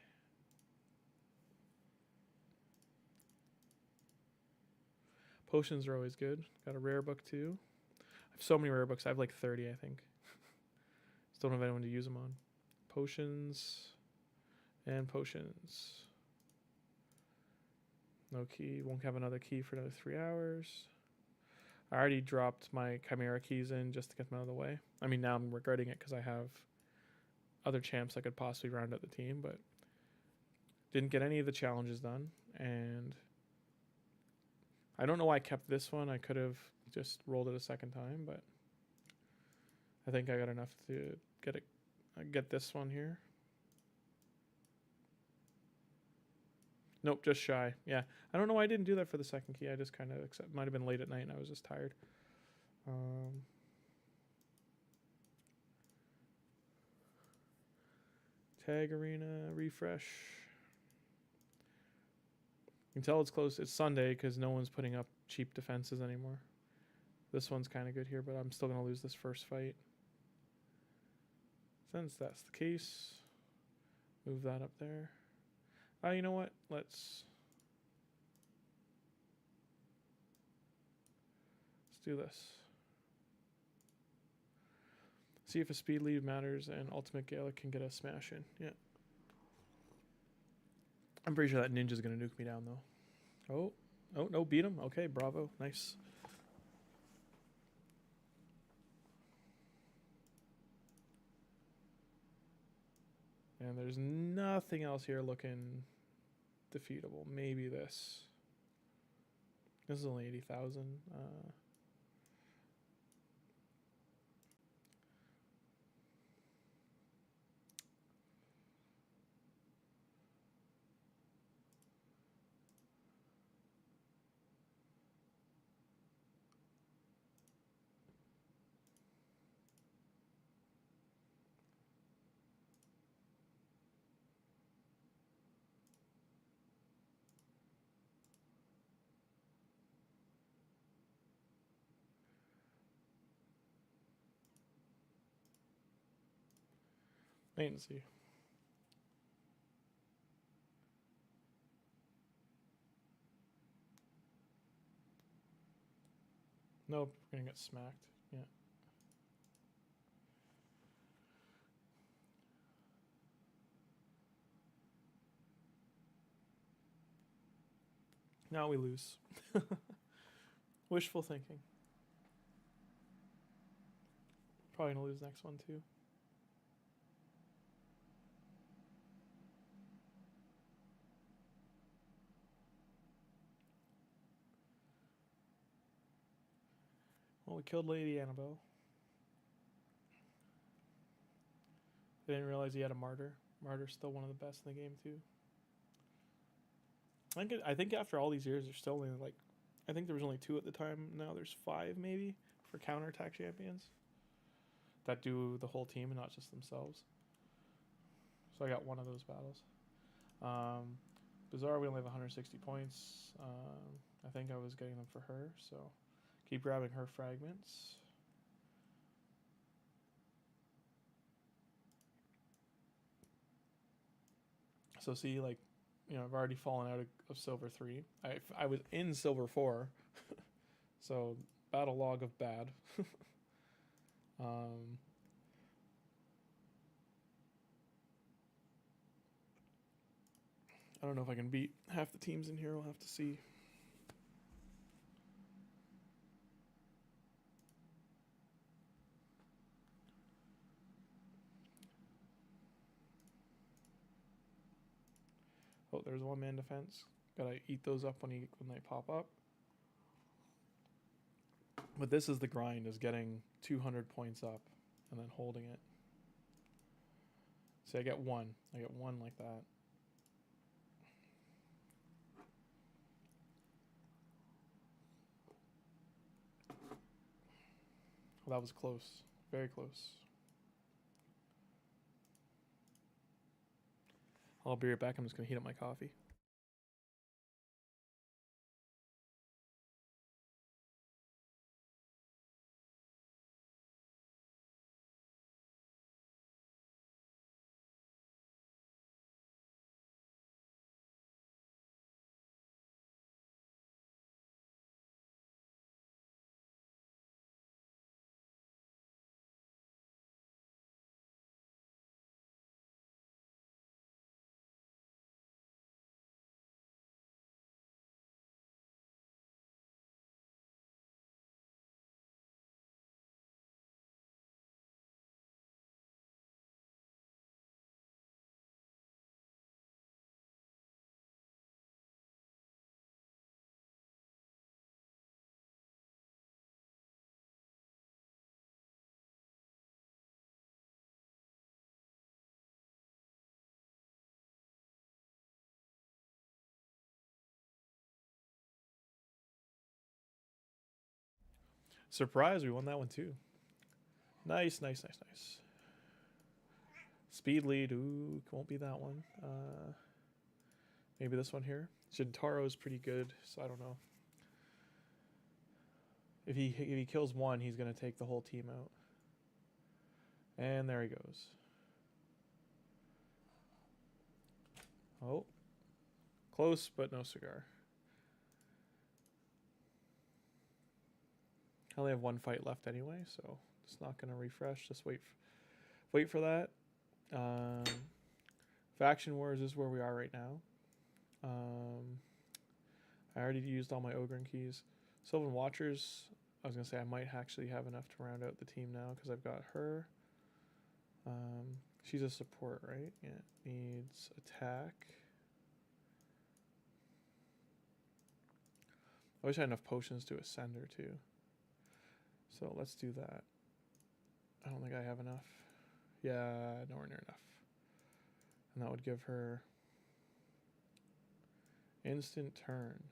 Potions are always good. Got a rare book too. I have so many rare books. I have like 30, I think. Just don't have anyone to use them on. Potions and potions. No key. Won't have another key for another 3 hours. I already dropped my Chimera keys in just to get them out of the way. I mean, now I'm regretting it because I have other champs I could possibly round out the team, but didn't get any of the challenges done. And I don't know why I kept this one. I could have just rolled it a second time, but I think I got enough to get this one here. Nope, just shy. Yeah, I don't know why I didn't do that for the second key. I just kind of might have been late at night and I was just tired. Tag arena refresh. You can tell it's close. It's Sunday because no one's putting up cheap defenses anymore. This one's kind of good here, but I'm still going to lose this first fight. Since that's the case, move that up there. You know what? Let's do this. See if a speed lead matters and Ultimate Galek can get a smash in. Yeah. I'm pretty sure that ninja's gonna nuke me down though. Oh. Oh, no, beat him. Okay, bravo. Nice. And there's nothing else here looking defeatable. Maybe this. This is only 80,000. Wait and see. Nope, we're gonna get smacked. Yeah. Now we lose. Wishful thinking. Probably gonna lose next one too. Well, we killed Lady Annabelle. I didn't realize he had a martyr. Martyr's still one of the best in the game too. I think after all these years, there's still only like, I think there was only 2 at the time. Now there's 5 maybe for counterattack champions that do the whole team and not just themselves. So I got one of those battles. Bizarre, we only have 160 points. I think I was getting them for her, so keep grabbing her fragments. So see, like, you know, I've already fallen out of silver 3. I was in silver 4, so battle log of bad. I don't know if I can beat half the teams in here. We'll have to see. Oh, there's 1-man defense. Gotta eat those up when they pop up. But this is the grind, is getting 200 points up and then holding it. See, I get 1. I get 1 like that. Well, that was close. Very close. I'll be right back. I'm just going to heat up my coffee. Surprise, we won that one too. Nice, nice, nice, nice. Speed lead, ooh, won't be that one. Maybe this one here. Jintaro's pretty good, so I don't know. If he kills one, he's gonna take the whole team out. And there he goes. Oh. Close, but no cigar. I only have 1 fight left anyway, so It's not going to refresh. Just wait for that. Faction Wars is where we are right now. I already used all my Ogren keys. Sylvan Watchers, I was going to say I might actually have enough to round out the team now because I've got her. She's a support, right? Yeah, needs attack. I wish I had enough potions to ascend her too. So let's do that. I don't think I have enough. Yeah, nowhere near enough. And that would give her instant turn.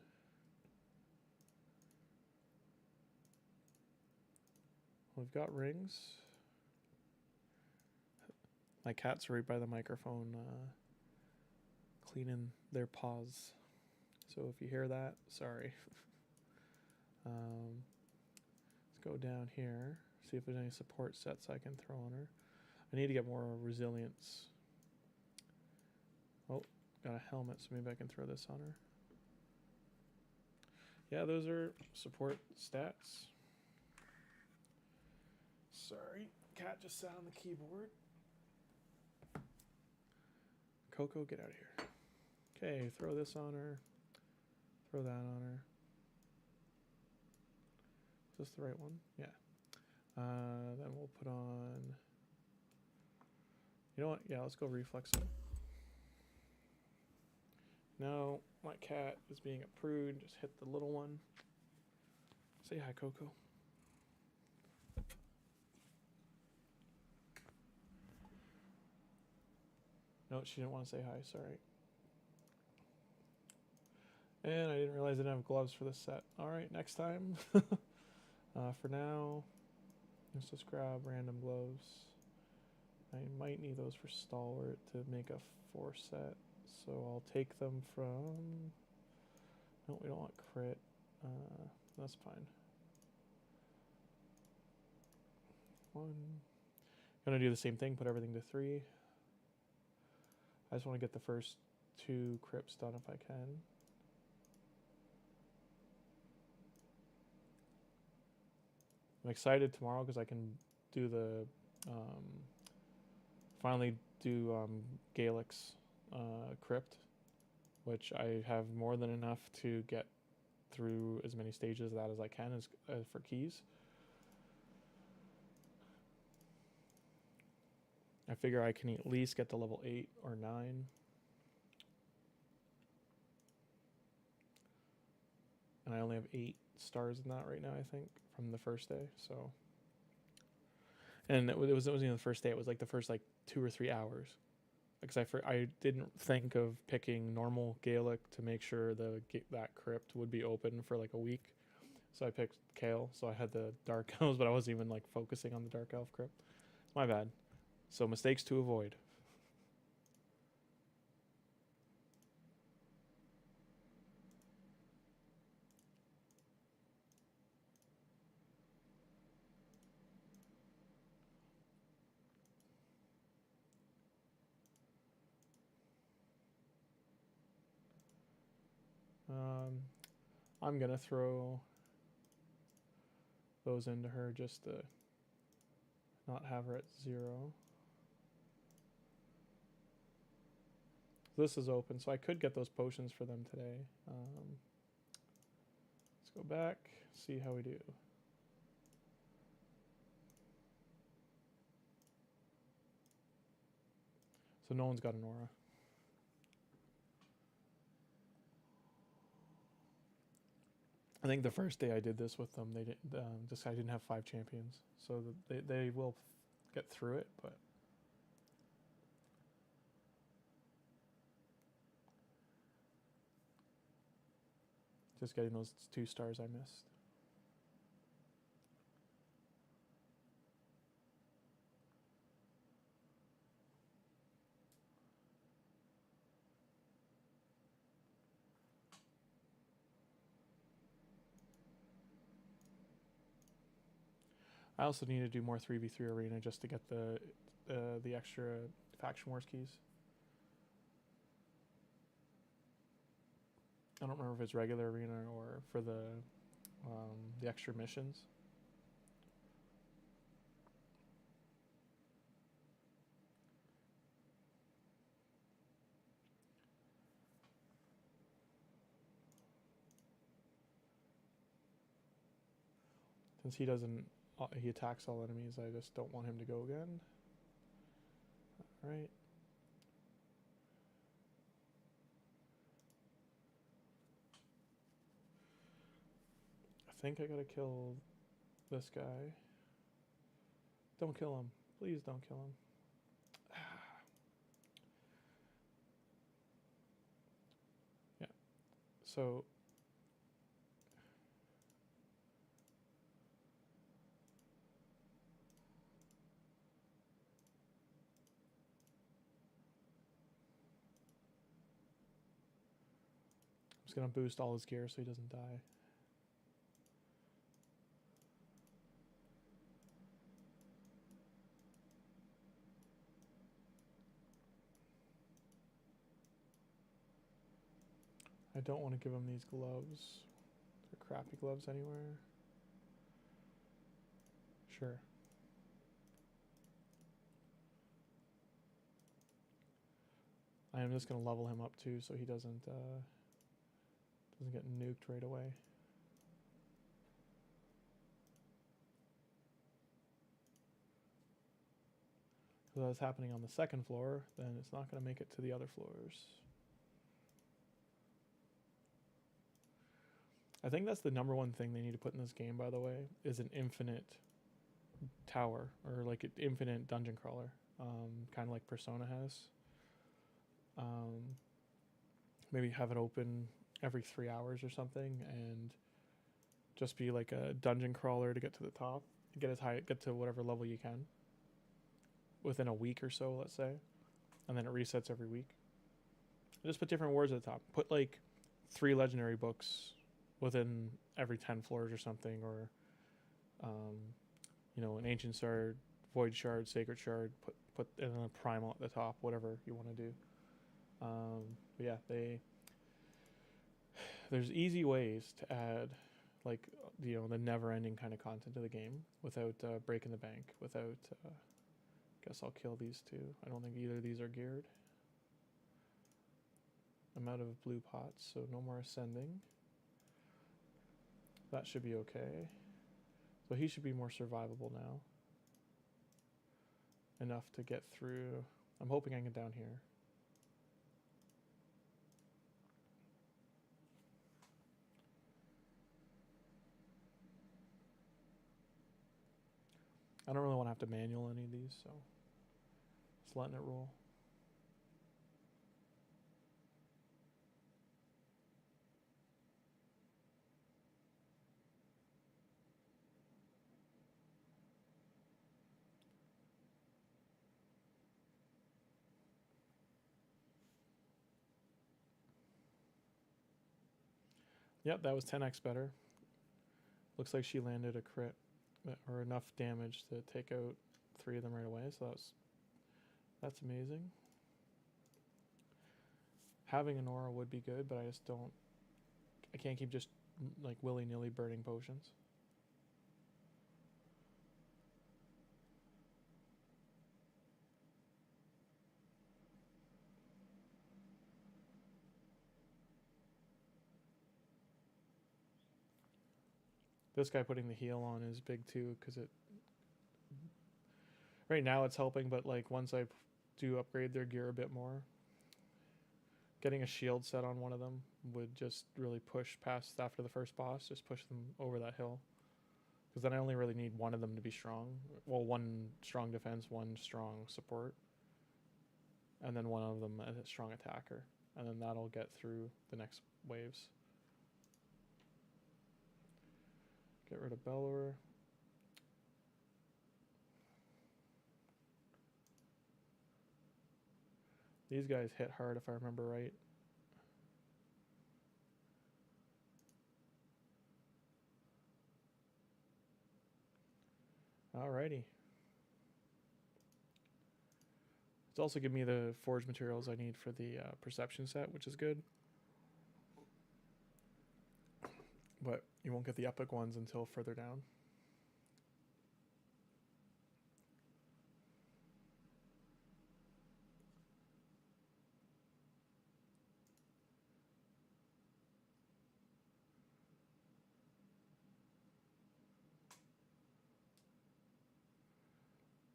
We've got rings. My cat's right by the microphone cleaning their paws. So if you hear that, sorry. Let's go down here, see if there's any support sets I can throw on her. I need to get more resilience. Oh, got a helmet, so maybe I can throw this on her. Yeah, those are support stats. Sorry, cat just sat on the keyboard. Coco, get out of here. Okay, throw this on her. Throw that on her. Is this the right one? Yeah. Then we'll put on... You know what? Yeah, let's go reflex it. No, my cat is being a prude. Just hit the little one. Say hi, Coco. No, she didn't want to say hi, sorry. And I didn't realize I didn't have gloves for this set. Alright, next time. For now, let's just grab random gloves. I might need those for Stalwart to make a 4 set. So I'll take them from... No, we don't want crit. That's fine. One. Gonna do the same thing, put everything to 3. I just want to get the first 2 crypts done if I can. I'm excited tomorrow because I can do the finally do Galek's crypt, which I have more than enough to get through as many stages of that as I can as for keys. I figure I can at least get to level 8 or 9. And I only have 8 stars in that right now, I think, from the first day. So, and it wasn't even the first day. It was like the first 2 or 3 hours, because I didn't think of picking normal Galek to make sure that crypt would be open for like a week. So I picked Kale. So I had the Dark Elves, but I wasn't even like focusing on the Dark Elf crypt. My bad. So mistakes to avoid. I'm gonna throw those into her just to not have her at 0. This is open, so I could get those potions for them today. Let's go back, see how we do. So no one's got an aura. I think the first day I did this with them, they didn't. I didn't have 5 champions, so they will get through it, but. Just getting those 2 stars I missed. I also need to do more 3v3 arena just to get the extra faction wars keys. I don't remember if it's regular arena or for the extra missions. Since he doesn't, he attacks all enemies, I just don't want him to go again. Alright. I think I gotta kill this guy. Don't kill him. Please don't kill him. Yeah. So I'm just gonna boost all his gear so he doesn't die. I don't want to give him these gloves. They're crappy gloves anywhere. Sure. I am just going to level him up too so he doesn't get nuked right away. If that's happening on the second floor, then it's not going to make it to the other floors. I think that's the number one thing they need to put in this game, by the way, is an infinite tower, or like an infinite dungeon crawler, kind of like Persona has. Maybe have it open every 3 hours or something, and just be like a dungeon crawler to get to the top, get to whatever level you can within a week or so, let's say, and then it resets every week. Just put different words at the top. Put like 3 legendary books within every 10 floors or something, or you know, an ancient shard, void shard, sacred shard. Put and then a primal at the top, whatever you want to do. But yeah, there's easy ways to add, like, you know, the never-ending kind of content to the game without breaking the bank. Without, guess I'll kill these two. I don't think either of these are geared. I'm out of blue pots, so no more ascending. That should be okay. So he should be more survivable now. Enough to get through. I'm hoping I can get down here. I don't really want to have to manual any of these, so just letting it roll. Yep, that was 10x better. Looks like she landed a crit, or enough damage to take out 3 of them right away, so that's amazing. Having an aura would be good, but I can't keep just like willy-nilly burning potions. This guy putting the heal on is big too, because right now it's helping, but like once I do upgrade their gear a bit more, getting a shield set on one of them would just really push past after the first boss, just push them over that hill. Because then I only really need one of them to be strong. Well, 1 strong defense, 1 strong support, and then one of them a strong attacker. And then that'll get through the next waves. Get rid of Bellower. These guys hit hard if I remember right. Alrighty. It's also giving me the forge materials I need for the perception set, which is good. But you won't get the epic ones until further down.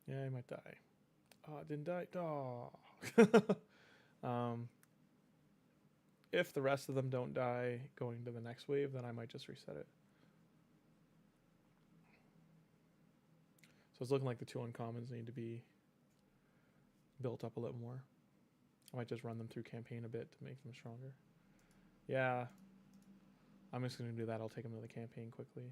Yeah, I might die. Oh, it didn't die. Oh. If the rest of them don't die going to the next wave, then I might just reset it. So it's looking like the 2 uncommons need to be built up a little more. I might just run them through campaign a bit to make them stronger. Yeah. I'm just going to do that. I'll take them to the campaign quickly.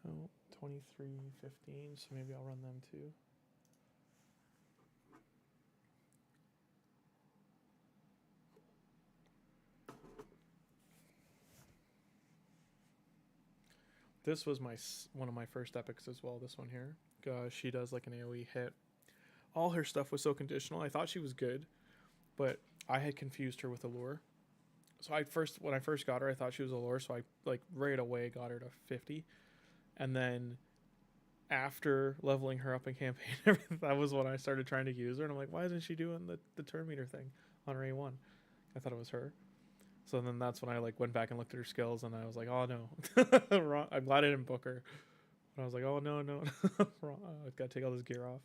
Oh, 23:15, so maybe I'll run them too. This was one of my first epics as well, this one here. She does like an AoE hit. All her stuff was so conditional. I thought she was good, but I had confused her with Allure. So when I first got her, I thought she was Allure, so I like right away got her to 50. And then after leveling her up in campaign, that was when I started trying to use her, and I'm like, why isn't she doing the turn meter thing on her A1? I thought it was her. So then that's when I like went back and looked at her skills, and I was like, oh no. I'm glad I didn't book her. But I was like, oh no. I've got to take all this gear off.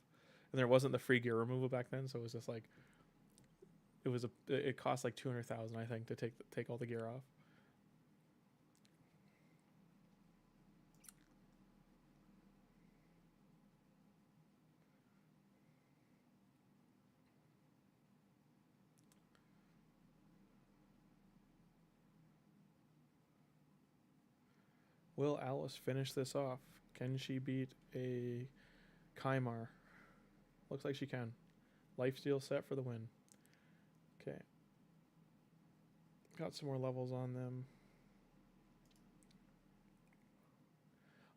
And there wasn't the free gear removal back then, so it was just like it cost like 200,000, I think, to take all the gear off. Will Alice finish this off? Can she beat a Kymar? Looks like she can. Lifesteal set for the win. Okay. Got some more levels on them.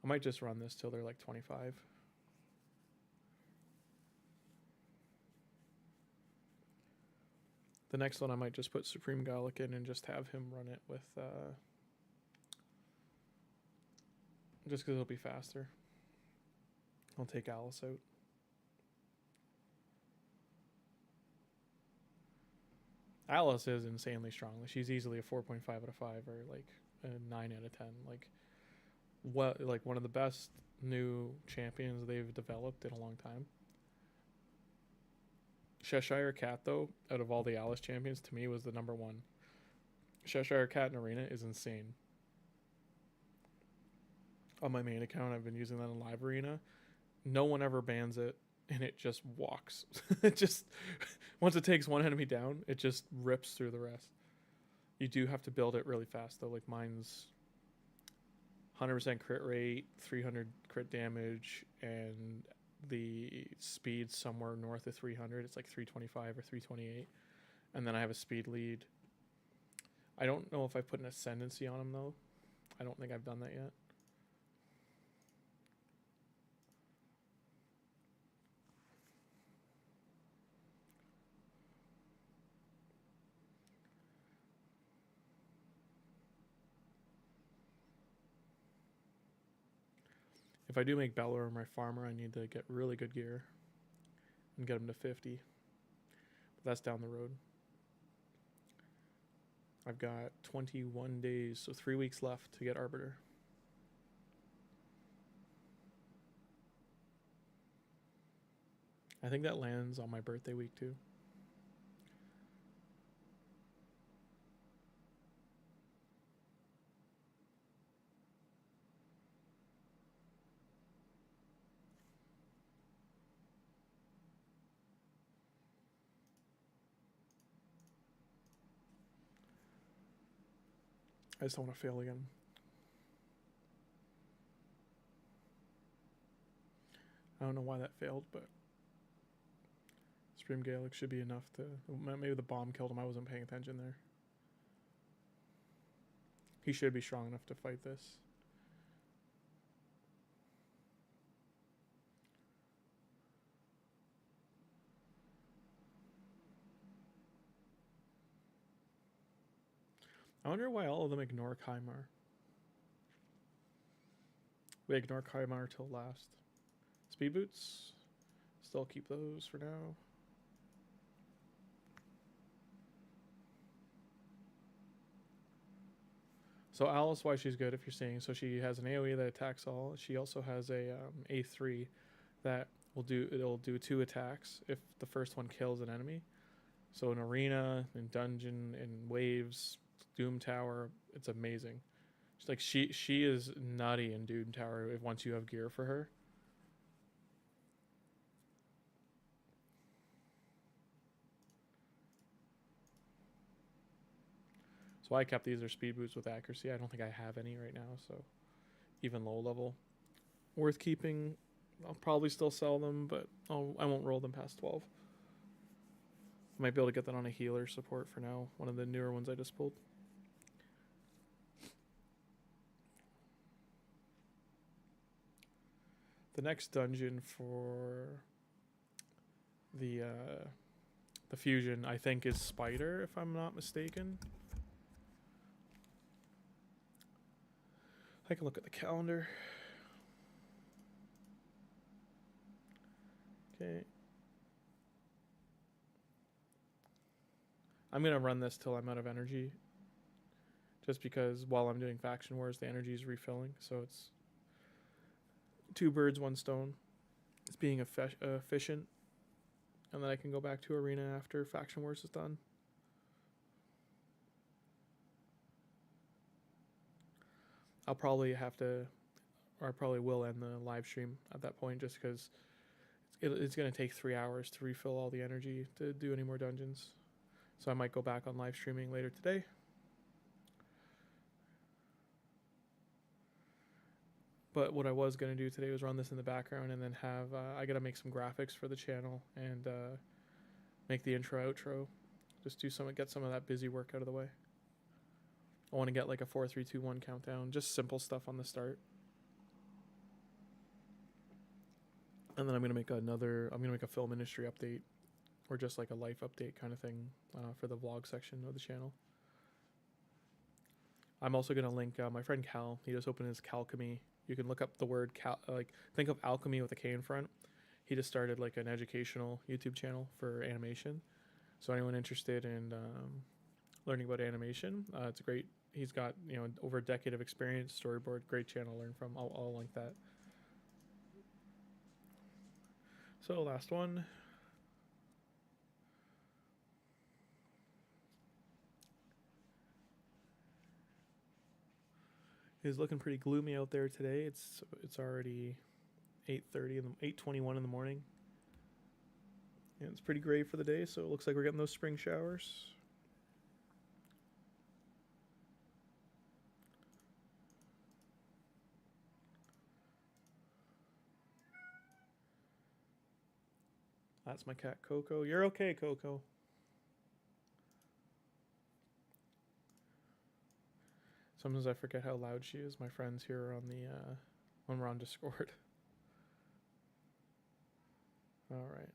I might just run this till they're like 25. The next one I might just put Supreme Galek in and just have him run it with just because it'll be faster. I'll take Alice out. Alice is insanely strong. Like, she's easily a 4.5 out of 5 or like a 9 out of 10. Like one of the best new champions they've developed in a long time. Cheshire Cat, though, out of all the Alice champions, to me was the number 1. Cheshire Cat in Arena is insane. On my main account, I've been using that in Live Arena. No one ever bans it, and it just walks. It just, once it takes one enemy down, it just rips through the rest. You do have to build it really fast, though. Like, mine's 100% crit rate, 300 crit damage, and the speed somewhere north of 300. It's like 325 or 328. And then I have a speed lead. I don't know if I put an ascendancy on him, though. I don't think I've done that yet. If I do make Belor my farmer, I need to get really good gear and get him to 50. But that's down the road. I've got 21 days, so 3 weeks left to get Arbiter. I think that lands on my birthday week too. I just don't want to fail again. I don't know why that failed, but Supreme Galek should be enough to... Maybe the bomb killed him. I wasn't paying attention there. He should be strong enough to fight this. I wonder why all of them ignore Kymar. We ignore Kymar till last. Speed boots. still keep those for now. So Alice, why she's good if you're seeing, so she has an AoE that attacks all. She also has a A3 that it'll do 2 attacks if the first one kills an enemy. So in arena, in dungeon, in waves, Doom Tower, it's amazing. She's like she is nutty in Doom Tower if once you have gear for her. So I kept these are speed boots with accuracy. I don't think I have any right now, so even low level. Worth keeping. I'll probably still sell them, but I won't roll them past 12. I might be able to get that on a healer support for now. One of the newer ones I just pulled. The next dungeon for the fusion, I think, is Spider, if I'm not mistaken. I can look at the calendar. Okay. I'm going to run this till I'm out of energy. Just because while I'm doing Faction Wars, the energy is refilling. So it's 2 birds, 1 stone. It's being efficient. And then I can go back to Arena after Faction Wars is done. I'll probably have to, or I probably will end the live stream at that point just because it's going to take 3 hours to refill all the energy to do any more dungeons. So I might go back on live streaming later today. But what I was going to do today was run this in the background and then have, I got to make some graphics for the channel and make the intro, outro. Just get some of that busy work out of the way. I want to get like a 4, 3, 2, 1 countdown. Just simple stuff on the start. And then I'm going to make a film industry update. Or just like a life update kind of thing for the vlog section of the channel. I'm also going to link my friend Cal. He just opened his Calchemy. You can look up the word think of alchemy with a K in front. He just started like an educational YouTube channel for animation. So anyone interested in learning about animation, it's great. He's got over a decade of experience, storyboard, great channel to learn from. I'll link that. So last one. It's looking pretty gloomy out there today. It's already 8:30 and 8:21 in the morning. And it's pretty gray for the day, so it looks like we're getting those spring showers. That's my cat Coco. You're okay, Coco. Sometimes I forget how loud she is. My friends here on the when we're on Discord. All right.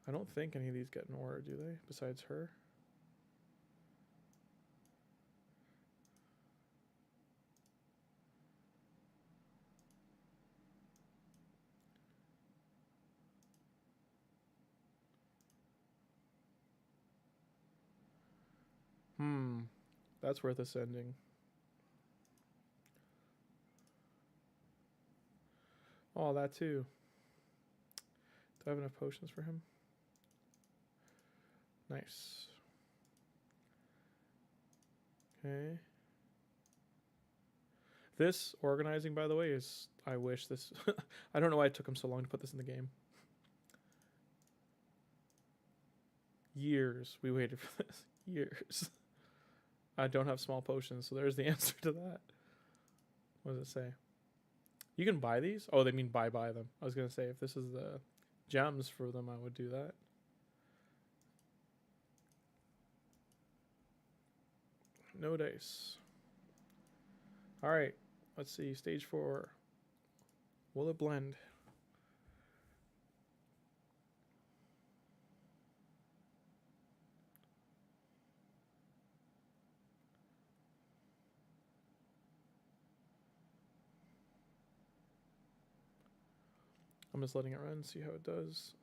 I don't think any of these get an aura, do they? Besides her. That's worth ascending. Oh, that too. Do I have enough potions for him? Nice. Okay. This organizing, by the way, is... I wish this... I don't know why it took him so long to put this in the game. Years we waited for this. Years. I don't have small potions, so there's the answer to that. What does it say? You can buy these? Oh, they mean buy them. I was going to say, if this is the gems for them, I would do that. No dice. All right. Let's see. Stage 4. Will it blend? I'm just letting it run, see how it does.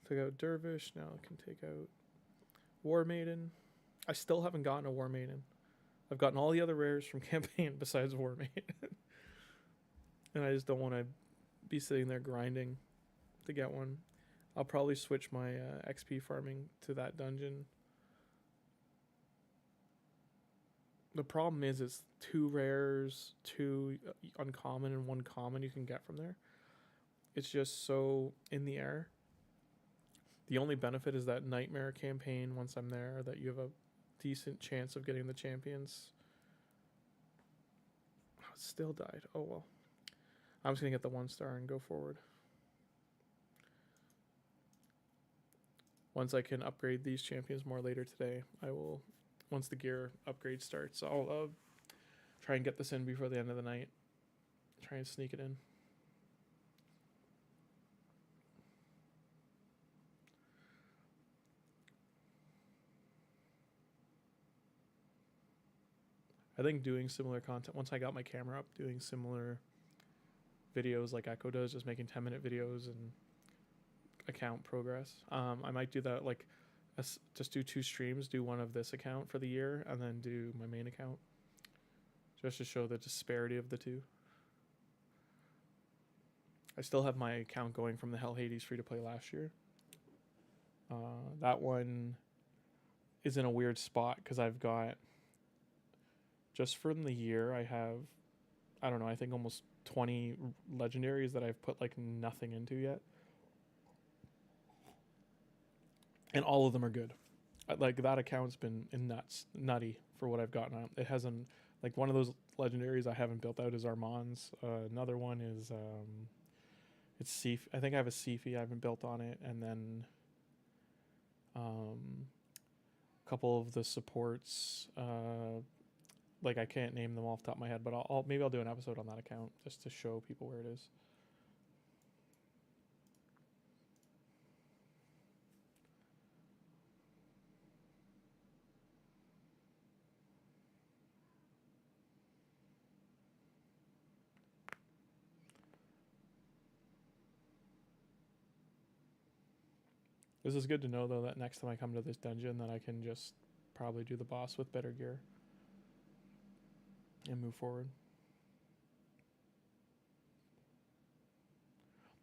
Took out Dervish, now I can take out War Maiden. I still haven't gotten a War Maiden. I've gotten all the other rares from campaign besides War Maiden. And I just don't want to be sitting there grinding to get one. I'll probably switch my XP farming to that dungeon. The problem is it's 2 rares, 2 uncommon, and 1 common you can get from there. It's just so in the air. The only benefit is that Nightmare campaign, once I'm there, that you have a decent chance of getting the champions. Oh, it still died. Oh well. I'm just going to get the 1 star and go forward. Once I can upgrade these champions more later today, I will, once the gear upgrade starts, I'll try and get this in before the end of the night. Try and sneak it in. I think doing similar content, once I got my camera up, doing similar videos like Echo does, just making 10-minute videos and account progress. I might do that, like, just do 2 streams, do one of this account for the year, and then do my main account, just to show the disparity of the 2. I still have my account going from the Hell Hades free-to-play last year. That one is in a weird spot, because I've got, just from the year, I have, I don't know, I think almost 20 legendaries that I've put, like, nothing into yet. And all of them are good. Like, that account's been nutty for what I've gotten out. It hasn't, like, one of those legendaries I haven't built out is Armand's. Another one is, it's Sif. I think I have a Sifi I haven't built on it. And then a couple of the supports, like, I can't name them off the top of my head, but maybe I'll do an episode on that account just to show people where it is. This is good to know, though, that next time I come to this dungeon, that I can just probably do the boss with better gear and move forward.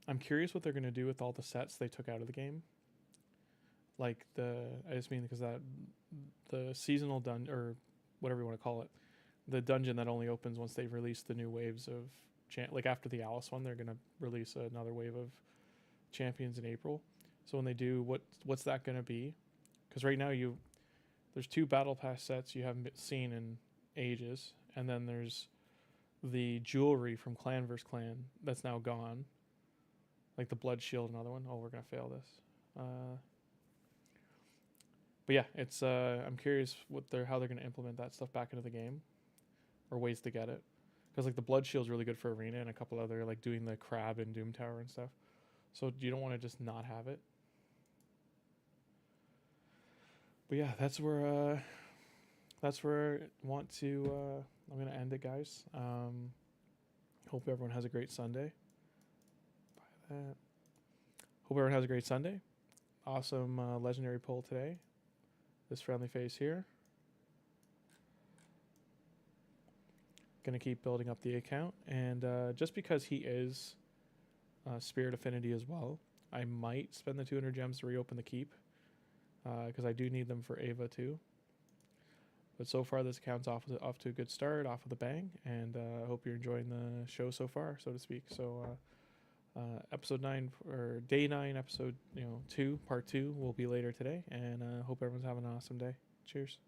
I'm curious what they're going to do with all the sets they took out of the game. Like, I just mean because the seasonal dungeon, or whatever you want to call it, the dungeon that only opens once they've released the new waves of, like, after the Alice one, they're going to release another wave of champions in April. So when they do, what's that going to be? Because right now there's 2 battle pass sets you haven't seen in ages, and then there's the jewelry from Clan vs. Clan that's now gone, like the Blood Shield, another one. Oh, we're gonna fail this. But yeah, it's I'm curious how they're gonna implement that stuff back into the game, or ways to get it. Because, like, the Blood Shield's really good for Arena, and a couple other, like, doing the crab in Doom Tower and stuff. So you don't want to just not have it. But yeah, that's where I want to, I'm going to end it, guys. Hope everyone has a great Sunday. Buy that. Hope everyone has a great Sunday. Awesome legendary pull today. This friendly face here. Going to keep building up the account. And just because he is Spirit Affinity as well, I might spend the 200 gems to reopen the keep. Because I do need them for Ava too. But so far, this account's off to a good start, off with a bang, and I hope you're enjoying the show so far, so to speak. So, episode 9 or day 9, episode 2, part 2 will be later today, and hope everyone's having an awesome day. Cheers.